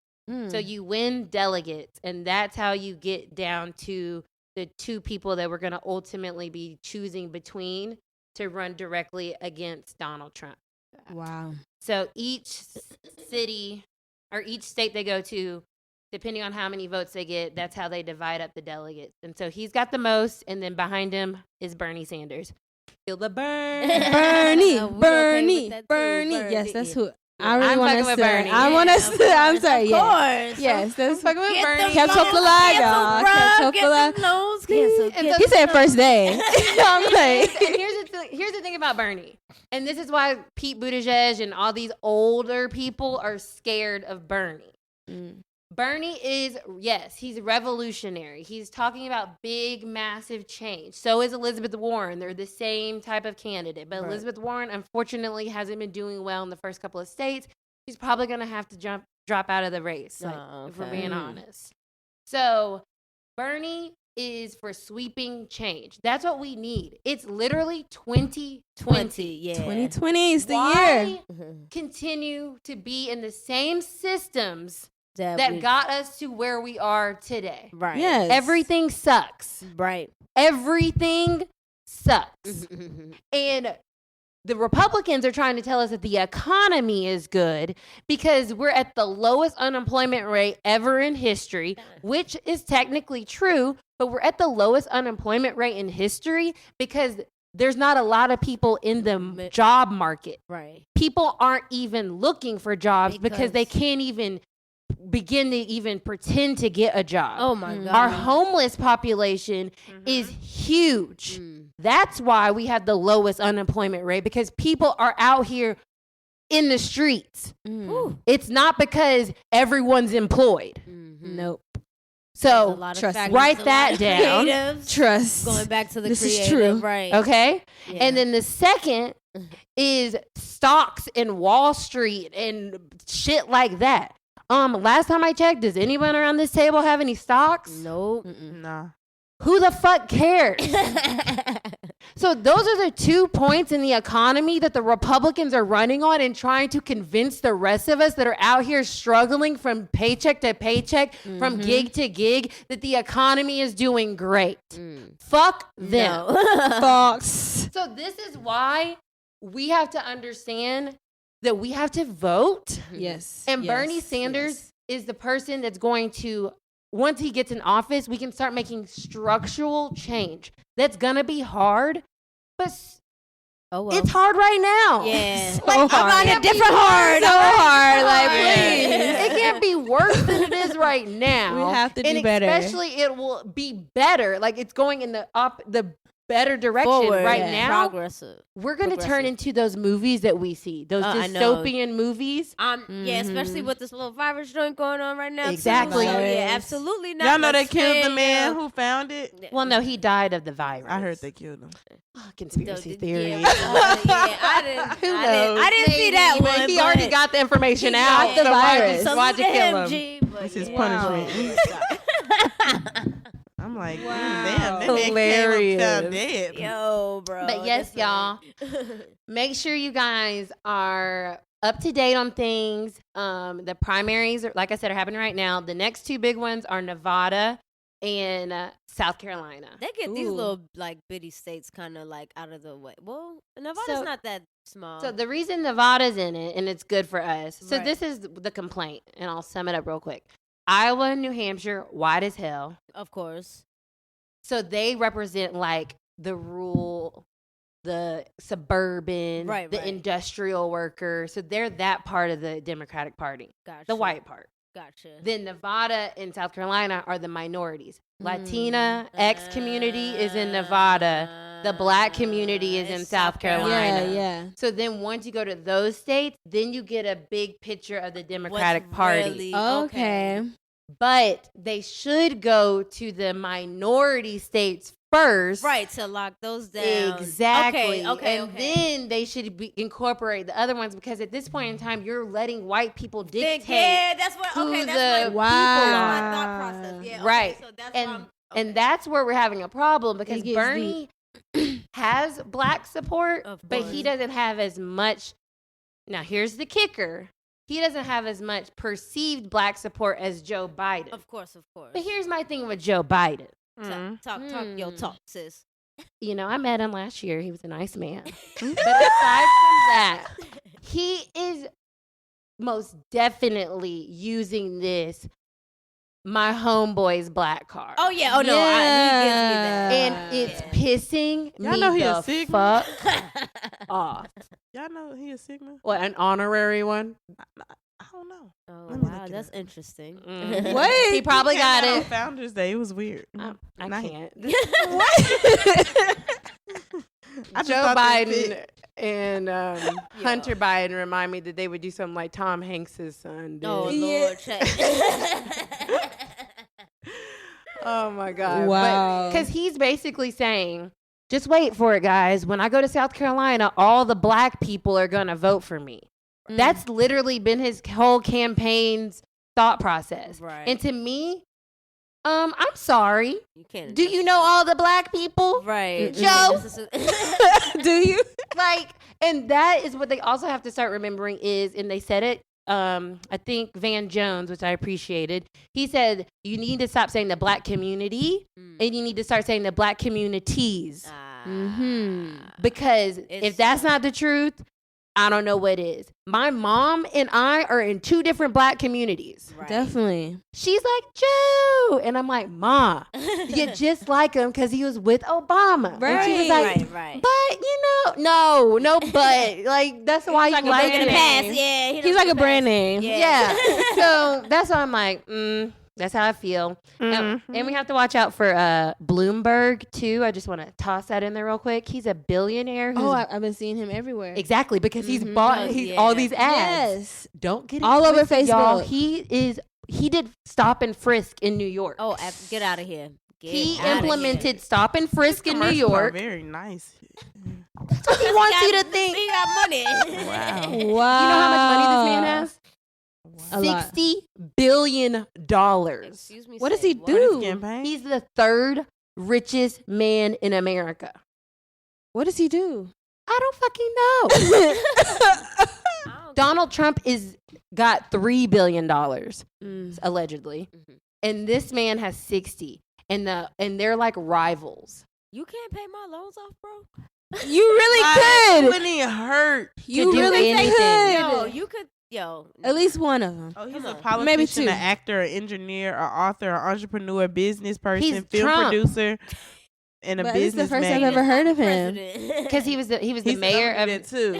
So you win delegates, and that's how you get down to the two people that we're going to ultimately be choosing between to run directly against Donald Trump. Wow. So each city or each state they go to, depending on how many votes they get, that's how they divide up the delegates. And so he's got the most, and then behind him is Bernie Sanders. Feel the burn. Bernie. Yes, that's who. I really I'm want fucking us with to. Bernie. I want us to. I'm sorry. Of Yes. course. Yes, that's fucking with Bernie. Kept up the line, y'all. Kept up the line. He said first day. I'm like, And here's the thing about Bernie. And this is why Pete Buttigieg and all these older people are scared of Bernie. Bernie is, yes, he's revolutionary. He's talking about big, massive change. So is Elizabeth Warren. They're the same type of candidate. But Elizabeth Warren, unfortunately, hasn't been doing well in the first couple of states. She's probably going to have to drop out of the race, if we're being honest. So Bernie is for sweeping change. That's what we need. It's literally 2020. Yeah. 2020 is the Why year. continue to be in the same systems That we- got us to where we are today? Right. Yes. Everything sucks. Right. Everything sucks. And the Republicans are trying to tell us that the economy is good because we're at the lowest unemployment rate ever in history, which is technically true, but we're at the lowest unemployment rate in history because there's not a lot of people in the job market. Right. People aren't even looking for jobs because they can't even begin to even pretend to get a job. Oh my God. Our homeless population is huge. That's why we have the lowest unemployment rate, because people are out here in the streets. It's not because everyone's employed. Nope. So trust me. write that down. Creatives. Trust. Going back to the This is creative, true. right? Okay? Yeah. And then the second is stocks in Wall Street and shit like that. Last time I checked, does anyone around this table have any stocks? Nope. Nah. Who the fuck cares? So those are the 2 points in the economy that the Republicans are running on and trying to convince the rest of us that are out here struggling from paycheck to paycheck, from gig to gig, that the economy is doing great. Fuck them. Fox. So this is why we have to understand that we have to vote. Yes. And yes, Bernie Sanders is the person that's going to, once he gets in office, we can start making structural change. That's going to be hard, but it's hard right now. Yeah. So I'm hard. on a different hard. So hard. Like, It please. can't be worse than it is right now. We have to do and better. Especially it will be better. Like, it's going in the better direction Forward, right yeah. now. Progressive. We're going to turn Progressive. into those movies that we see, those I know. dystopian movies. Yeah, especially with this little virus joint going on right now. too. Exactly. So, yeah, Yes. absolutely not. Y'all know they Let's killed the spend, man yeah. who found it? Well, no, he died of the virus. I heard they killed him. Conspiracy Yeah, theory. yeah, I didn't see that Maybe, one. he but already got the information he out. got the so why'd virus. you- Why'd you Salute kill him, him? G, but This is yeah. punishment. I'm like, damn, that man Hilarious. found dead. Yo, bro. But yes, that's y'all, make sure you guys are up to date on things. The primaries, like I said, are happening right now. The next 2 big ones are Nevada and South Carolina. They get these Ooh. little like bitty states kind of like out of the way. Well, Nevada's So- not that small. So the reason Nevada's in it, and it's good for us. So Right. this is the complaint, and I'll sum it up real quick. Iowa and New Hampshire, white as hell. of course. So they represent like the rural, the suburban, the industrial worker. So they're that part of the Democratic Party, the white part. Gotcha. Then Nevada and South Carolina are the minorities. Latina X community is in Nevada. The black community is in South Carolina. Yeah. So then once you go to those states, then you get a big picture of the Democratic Party. Really, Okay. But they should go to the minority states first. Right, to lock those down. Exactly. Okay. And then they should incorporate the other ones, because at this point in time, you're letting white people dictate that's what. who Okay, the that's people my are. thought process. Yeah. Right. Okay, so that's And that's where we're having a problem, because It gets Bernie has black support, but he doesn't have as much. Now, here's the kicker. He doesn't have as much perceived black support as Joe Biden. Of course. But here's my thing with Joe Biden. Talk, sis. You know, I met him last year. He was a nice man. But aside from that, he is most definitely using this my homeboy's black card. Oh yeah. Oh no. He gives me that. And it's pissing Y'all me know he the a Sigma? fuck off. Y'all know he a Sigma? What, an honorary one? I don't know. Oh Let me wow, look it that's up. interesting. What? He probably Came got out on it. Founders Day. It was weird. I Nah, can't. I just Joe thought that Biden fit. and Hunter Biden remind me that they would do something like Tom Hanks' son did. Oh Lord, check. Oh my God. Wow. Because he's basically saying, just wait for it, guys. When I go to South Carolina, all the black people are going to vote for me. That's literally been his whole campaign's thought process. Right. And to me, I'm sorry. You can't. Do you know all the black people? Right. Joe? Do you? Like, and that is what they also have to start remembering is, and they said it, I think Van Jones, which I appreciated, he said, you need to stop saying the black community and you need to start saying the black communities. Because if that's not the truth, I don't know what is. My mom and I are in two different black communities. Right. Definitely. She's like, Joe. And I'm like, Ma, you just like him because he was with Obama. Right. And she was like, right. but, you know, no, but. Like, that's why you like In the him. past, yeah. He's like a brand name. Yeah. So that's why I'm like, that's how I feel. And we have to watch out for Bloomberg, too. I just want to toss that in there real quick. He's a billionaire. Oh, I've been seeing him everywhere. Exactly, because he's bought all these ads. Yes. Don't get it All over twisted, y'all. Facebook. He did stop and frisk in New York. Oh, get out of here. He implemented stop and frisk in New Commercials are York. very nice. That's what he wants you to think. He got money. Wow. Wow. You know how much money this man has? A lot. $60 billion. Excuse me. What does he What is do? campaign? He's the third richest man in America. What does he do? I don't fucking know. Donald Trump got $3 billion allegedly, and this man has 60, and they're like rivals. You can't pay my loans off, bro. You really could. When he hurt. You do really anything. could. Yo, you could. Yo, At least one of them. Oh, he's Come a on. politician, Maybe two. an actor, an engineer, an author, an entrepreneur, business person, He's film Trump. producer, and a But this is the businessman. first I've ever heard of him. Because he was the He's mayor of, it too.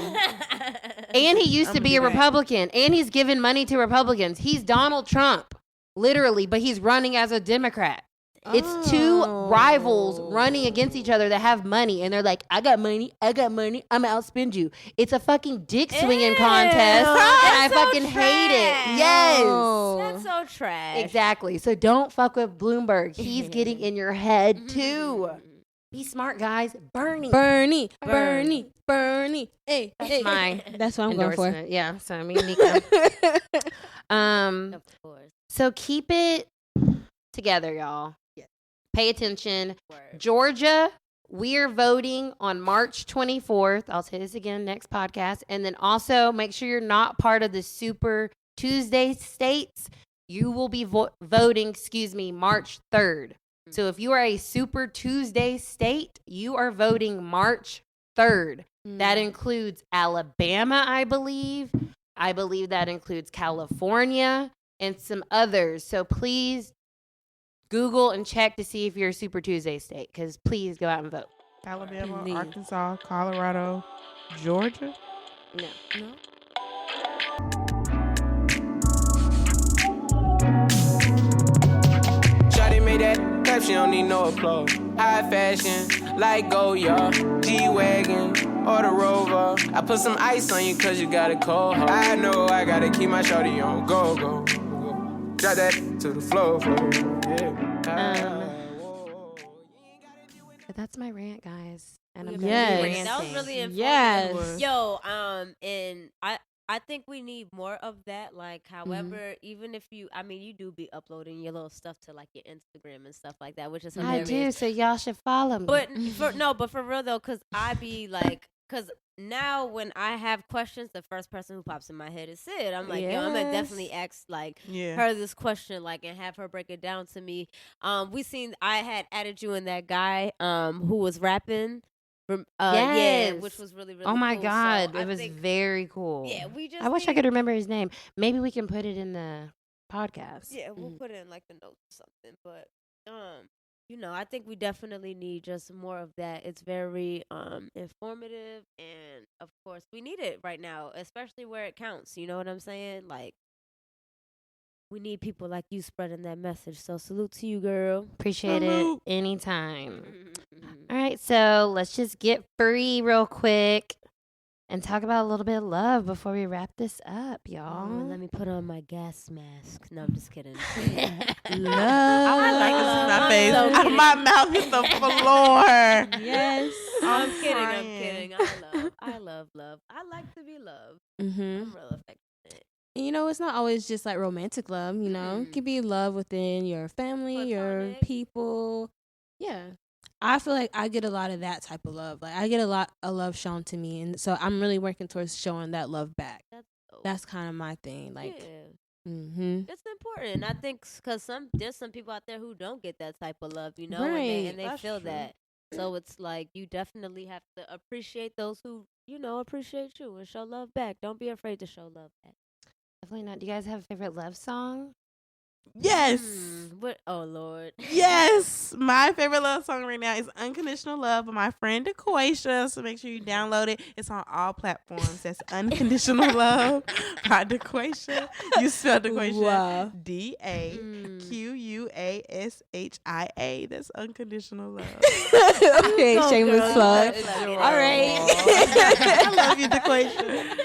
and he used to I'ma be do a that. Republican, and he's giving money to Republicans. He's Donald Trump, literally, but he's running as a Democrat. It's two rivals running against each other that have money, and they're like, I got money, I'm gonna outspend you. It's a fucking dick swinging contest, and I That's so fucking hate it. trash. Yes. That's so trash. Exactly. So don't fuck with Bloomberg. He's getting in your head too. Be smart, guys. Bernie. Bernie. Hey, That's hey. my That's what I'm going for. endorsement. Yeah. So me and Nika. Of course. So keep it together, y'all. Pay attention. Word. Georgia, we're voting on March 24th. I'll say this again next podcast. And then also make sure you're not part of the Super Tuesday states. You will be voting, March 3rd. So if you are a Super Tuesday state, you are voting March 3rd. That includes Alabama, I believe. I believe that includes California and some others. So please Google and check to see if you're a Super Tuesday state. Because please go out and vote. Alabama, Please. Arkansas, Colorado, Georgia. No. Shawty made that clap, she don't need no applause. High fashion, like Goya, G-Wagon, or the Rover. I put some ice on you cause you got a cold heart. I know I gotta keep my shawty on go. Drop that to the floor. Yeah. But that's my rant, guys. And I'm Yes. gonna be ranting. That was really informative. Yes. Yo, and I think we need more of that. Like, however, even if you do be uploading your little stuff to like your Instagram and stuff like that, which is I hilarious. do, so y'all should follow me. But for real though, cause I be like, cause now when I have questions, the first person who pops in my head is Sid. I'm like, yo, I'm gonna definitely ask like her this question, like, and have her break it down to me. I had added you and that guy who was rapping. Yeah, which was really, really oh my cool. God, So it was very cool. Yeah, we just I wish I could remember his name. Maybe we can put it in the podcast. Yeah, we'll put it in like the notes or something. But I think we definitely need just more of that. It's very informative, and of course we need it right now, especially where it counts. You know what I'm saying? Like, we need people like you spreading that message. So salute to you, girl. Appreciate it anytime. All right, so let's just get free real quick and talk about a little bit of love before we wrap this up, y'all. Let me put on my gas mask. No, I'm just kidding. Love. I like my face. So kidding. My mouth hit the floor. Yes. I'm kidding. crying. I love love. I like to be loved. Mm-hmm. I'm real affectionate. It's not always just like romantic love, It could be love within your family, your Platonic. people. Yeah. I feel like I get a lot of that type of love. Like, I get a lot of love shown to me. And so I'm really working towards showing that love back. That's kind of my thing. Like, it's important. I think because there's some people out there who don't get that type of love, and Right. they That's feel true. that. So it's like you definitely have to appreciate those who, appreciate you and show love back. Don't be afraid to show love back. Definitely not. Do you guys have a favorite love song? Yes. What? Oh, Lord. Yes. My favorite love song right now is Unconditional Love by my friend DeQuasia. So make sure you download it. It's on all platforms. That's Unconditional Love by DeQuasia. You spell DeQuasia. Wow. DAQUASHIA. That's Unconditional Love. Okay, shameless plug. All right. I love you, DeQuasia.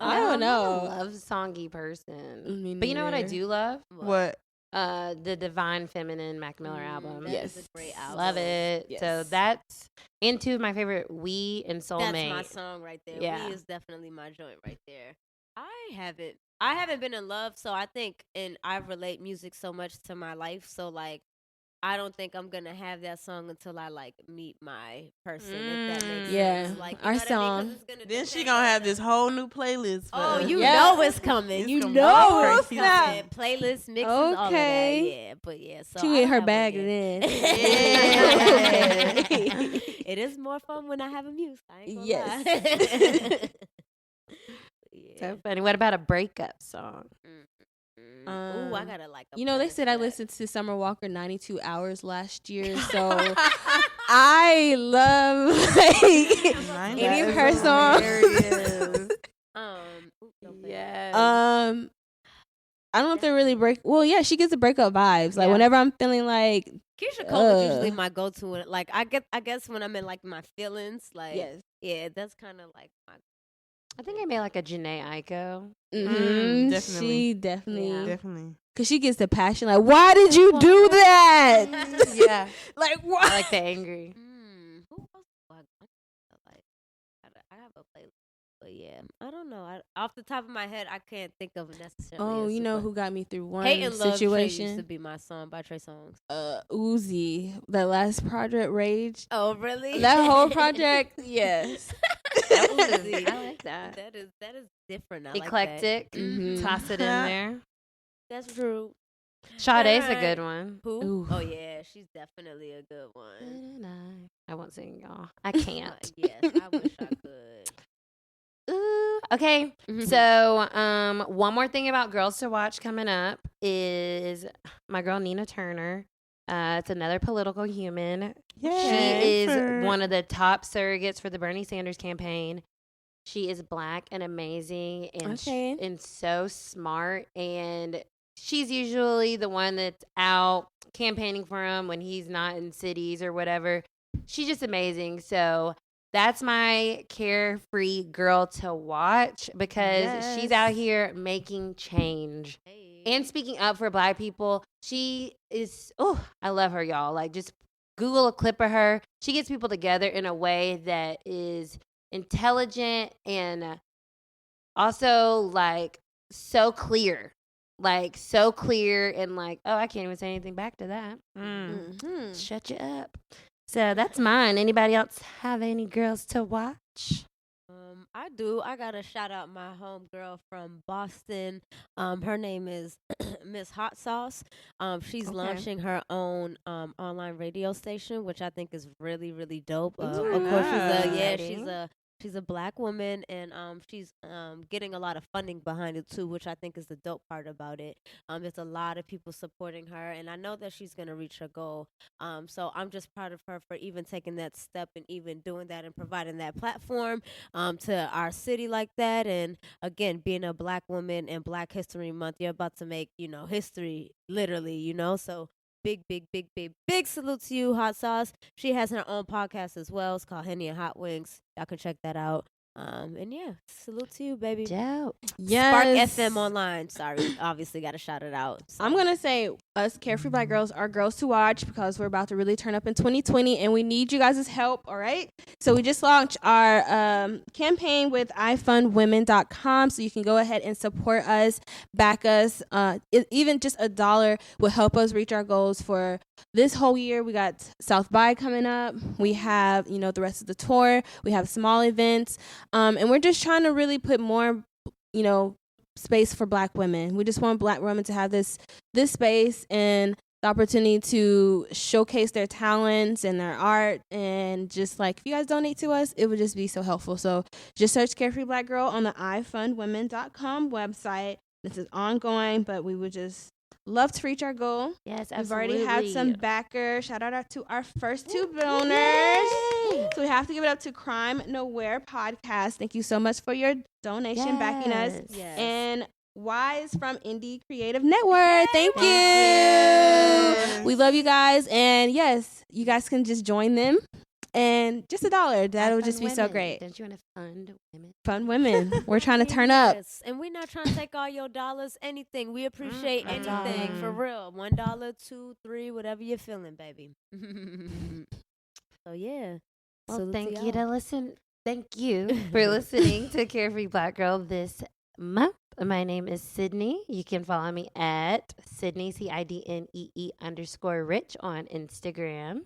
I don't I'm know. not a love songy person. Me But you know what I neither. do love? What? The Divine Feminine Mac Miller album. That is a great album. Love it. So Yes. that's into my favorite We and Soulmate. That's my song right there. Yeah. We is definitely my joint right there. I haven't been in love, so I think, and I relate music so much to my life, so like I don't think I'm gonna have that song until I like meet my person. If that makes Yeah. sense. Like, you Our know what I mean? 'Cause song. it's gonna Then she depend gonna on have the- this whole new playlist. For Oh, us. you Yeah. know it's coming. It's You gonna know be it's crazy. coming. Playlist mixes, all of that. Okay. Yeah, but yeah. So She I get her have one bag yet. then. It is more fun when I have a muse. I ain't gonna Yes. lie. Yeah. So funny. What about a breakup song? Ooh, I gotta like. They said I listened to Summer Walker 92 Hours last year, so I love Mine any of is her songs. Hilarious. Yes. I don't know if they really break. Well, yeah, she gets the breakup vibes. Like, Yeah. whenever I'm feeling like, Keisha Cole is usually my go-to. Like I guess when I'm in like my feelings, like yeah, that's kind of like my. I think I made like a Janae Aiko. Definitely. she definitely, Definitely. because she gets the passion. Like, why did you do that? Yeah. Like, I why? like the angry. Who else do I like? I have a playlist, but yeah, I don't know. Off the top of my head, I can't think of necessarily. Oh, a you know super- who got me through one Hate and Love Trey used situation? to be my song by Trey Songz. Uzi, that last project, Rage. Oh, really? That whole project, yes. Uzi. I like that. That is different. I Eclectic. Like that. Mhm. Toss it in there. That's true. Sade's a Alright. good one. Who? Ooh. Oh yeah, she's definitely a good one. I won't sing, y'all. I can't. Yes, I wish I could. Ooh, okay. So, one more thing about girls to watch coming up is my girl Nina Turner. It's another political human. She is one of the top surrogates for the Bernie Sanders campaign. She is black and amazing and and so smart. And she's usually the one that's out campaigning for him when he's not in cities or whatever. She's just amazing. So that's my carefree girl to watch because she's out here making change and speaking up for black people. She is, I love her, y'all. Like, just Google a clip of her. She gets people together in a way that is intelligent and also, like, so clear. Like, so clear and like, I can't even say anything back to that. Shut you up. So that's mine. Anybody else have any girls to watch? I do. I gotta shout out my homegirl from Boston. Her name is Miss Hot Sauce. She's launching her own online radio station, which I think is really, really dope. Of course, she's a black woman, and she's getting a lot of funding behind it too, which I think is the dope part about it. There's a lot of people supporting her, and I know that she's gonna reach her goal. So I'm just proud of her for even taking that step and even doing that and providing that platform to our city like that. And again, being a black woman and Black History Month, you're about to make history, literally. So big salute to you, Hot Sauce. She has her own podcast as well. It's called Henny and Hot Wings. Y'all can check that out. And yeah, salute to you, baby. Yes. Spark FM online. Sorry, obviously got to shout it out. So. I'm gonna say us Carefree Black Girls are girls to watch because we're about to really turn up in 2020, and we need you guys' help. All right. So we just launched our campaign with ifundwomen.com, so you can go ahead and support us, back us. Even just $1 will help us reach our goals for this whole year. We got South by coming up. We have the rest of the tour. We have small events. And we're just trying to really put more, space for black women. We just want black women to have this space and the opportunity to showcase their talents and their art. And just like, if you guys donate to us, it would just be so helpful. So just search Carefree Black Girl on the ifundwomen.com website. This is ongoing, but we would just love to reach our goal. Yes, We've absolutely. already had some backers. Shout out to our first 2 donors. So we have to give it up to Crime Nowhere Podcast. Thank you so much for your donation, backing us. Yes. And Wise from Indie Creative Network. Thank you. We love you guys. And yes, you guys can just join them. And just $1. That would just be so great. Don't you want to fund women? Fund women. We're trying to turn up. Yes. And we're not trying to take all your dollars, anything. We appreciate anything, for real. $1, $2, $3, whatever you're feeling, baby. So yeah. Well, Salute thank to you y'all. Thank you for listening to Carefree Black Girl this month. My name is Cidnee. You can follow me at Cidnee, CIDNEE_rich on Instagram.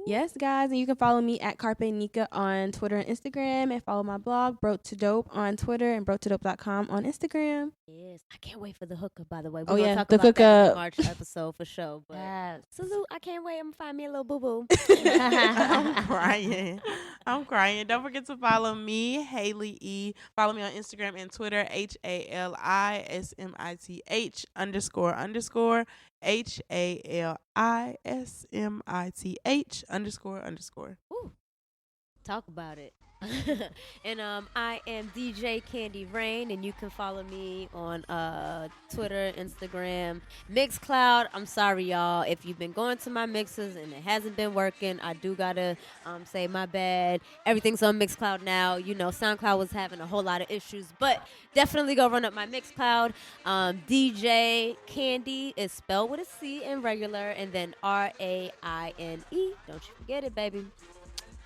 Yes, guys, and you can follow me at Carpe Nika on Twitter and Instagram, and follow my blog, Broke to Dope, on Twitter, and broketodope.com on Instagram. Yes. I can't wait for the hookup, by the way. We're Oh, gonna yeah, talk the about that in the hookup. March episode for sure. But salute. I can't wait. I'm gonna find me a little boo-boo. I'm crying. Don't forget to follow me, Haley E. Follow me on Instagram and Twitter, HALISMITH __. HALISMITH __. Talk about it. And I am DJ Candy Rain, and you can follow me on Twitter, Instagram, Mixcloud. I'm sorry, y'all, if you've been going to my mixes and it hasn't been working. I do gotta say my bad. Everything's on Mixcloud now. SoundCloud was having a whole lot of issues, but definitely go run up my Mixcloud. DJ Candy is spelled with a C in regular, and then RAINE. Don't you forget it, baby.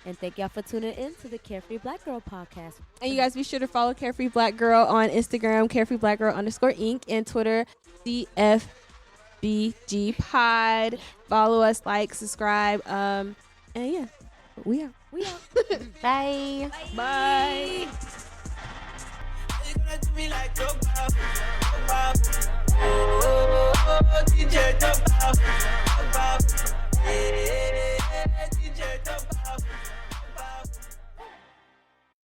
And thank y'all for tuning in to the Carefree Black Girl podcast. And you guys be sure to follow Carefree Black Girl on Instagram, CarefreeBlackGirl _Inc. and Twitter, CFBG Pod. Follow us, like, subscribe. And yeah, we out. Bye. Bye. You gonna do me like DJ DJ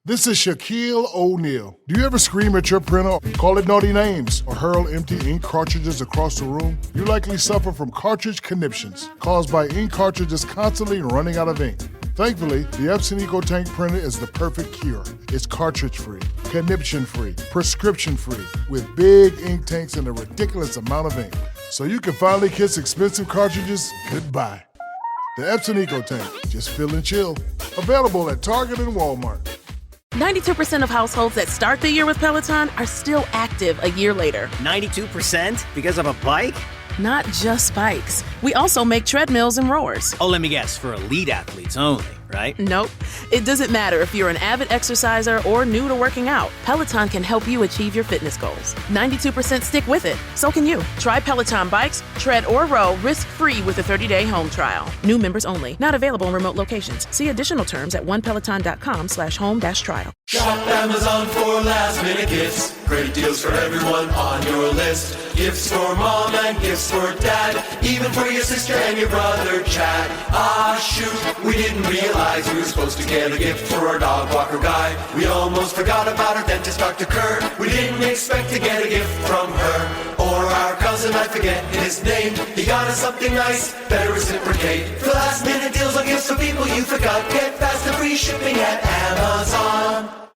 This is Shaquille O'Neal. Do you ever scream at your printer, call it naughty names, or hurl empty ink cartridges across the room? You likely suffer from cartridge conniptions, caused by ink cartridges constantly running out of ink. Thankfully, the Epson EcoTank printer is the perfect cure. It's cartridge-free, conniption-free, prescription-free, with big ink tanks and a ridiculous amount of ink. So you can finally kiss expensive cartridges goodbye. The Epson EcoTank, just feel and chill. Available at Target and Walmart. 92% of households that start the year with Peloton are still active a year later. 92% because of a bike? Not just bikes. We also make treadmills and rowers. Oh, let me guess, for elite athletes only, right? Nope. It doesn't matter if you're an avid exerciser or new to working out. Peloton can help you achieve your fitness goals. 92% stick with it. So can you. Try Peloton bikes, tread or row risk-free with a 30-day home trial. New members only. Not available in remote locations. See additional terms at onepeloton.com/home-trial. Shop Amazon for last-minute gifts. Great deals for everyone on your list. Gifts for mom and gifts for dad. Even for your sister and your brother Chad. Ah, shoot, we didn't realize we were supposed to get a gift for our dog walker guy. We almost forgot about our dentist, Dr. Kerr. We didn't expect to get a gift from her. Or our cousin, I forget his name. He got us something nice, better reciprocate. For last-minute deals on gifts for people you forgot. Get fast and free shipping at Amazon.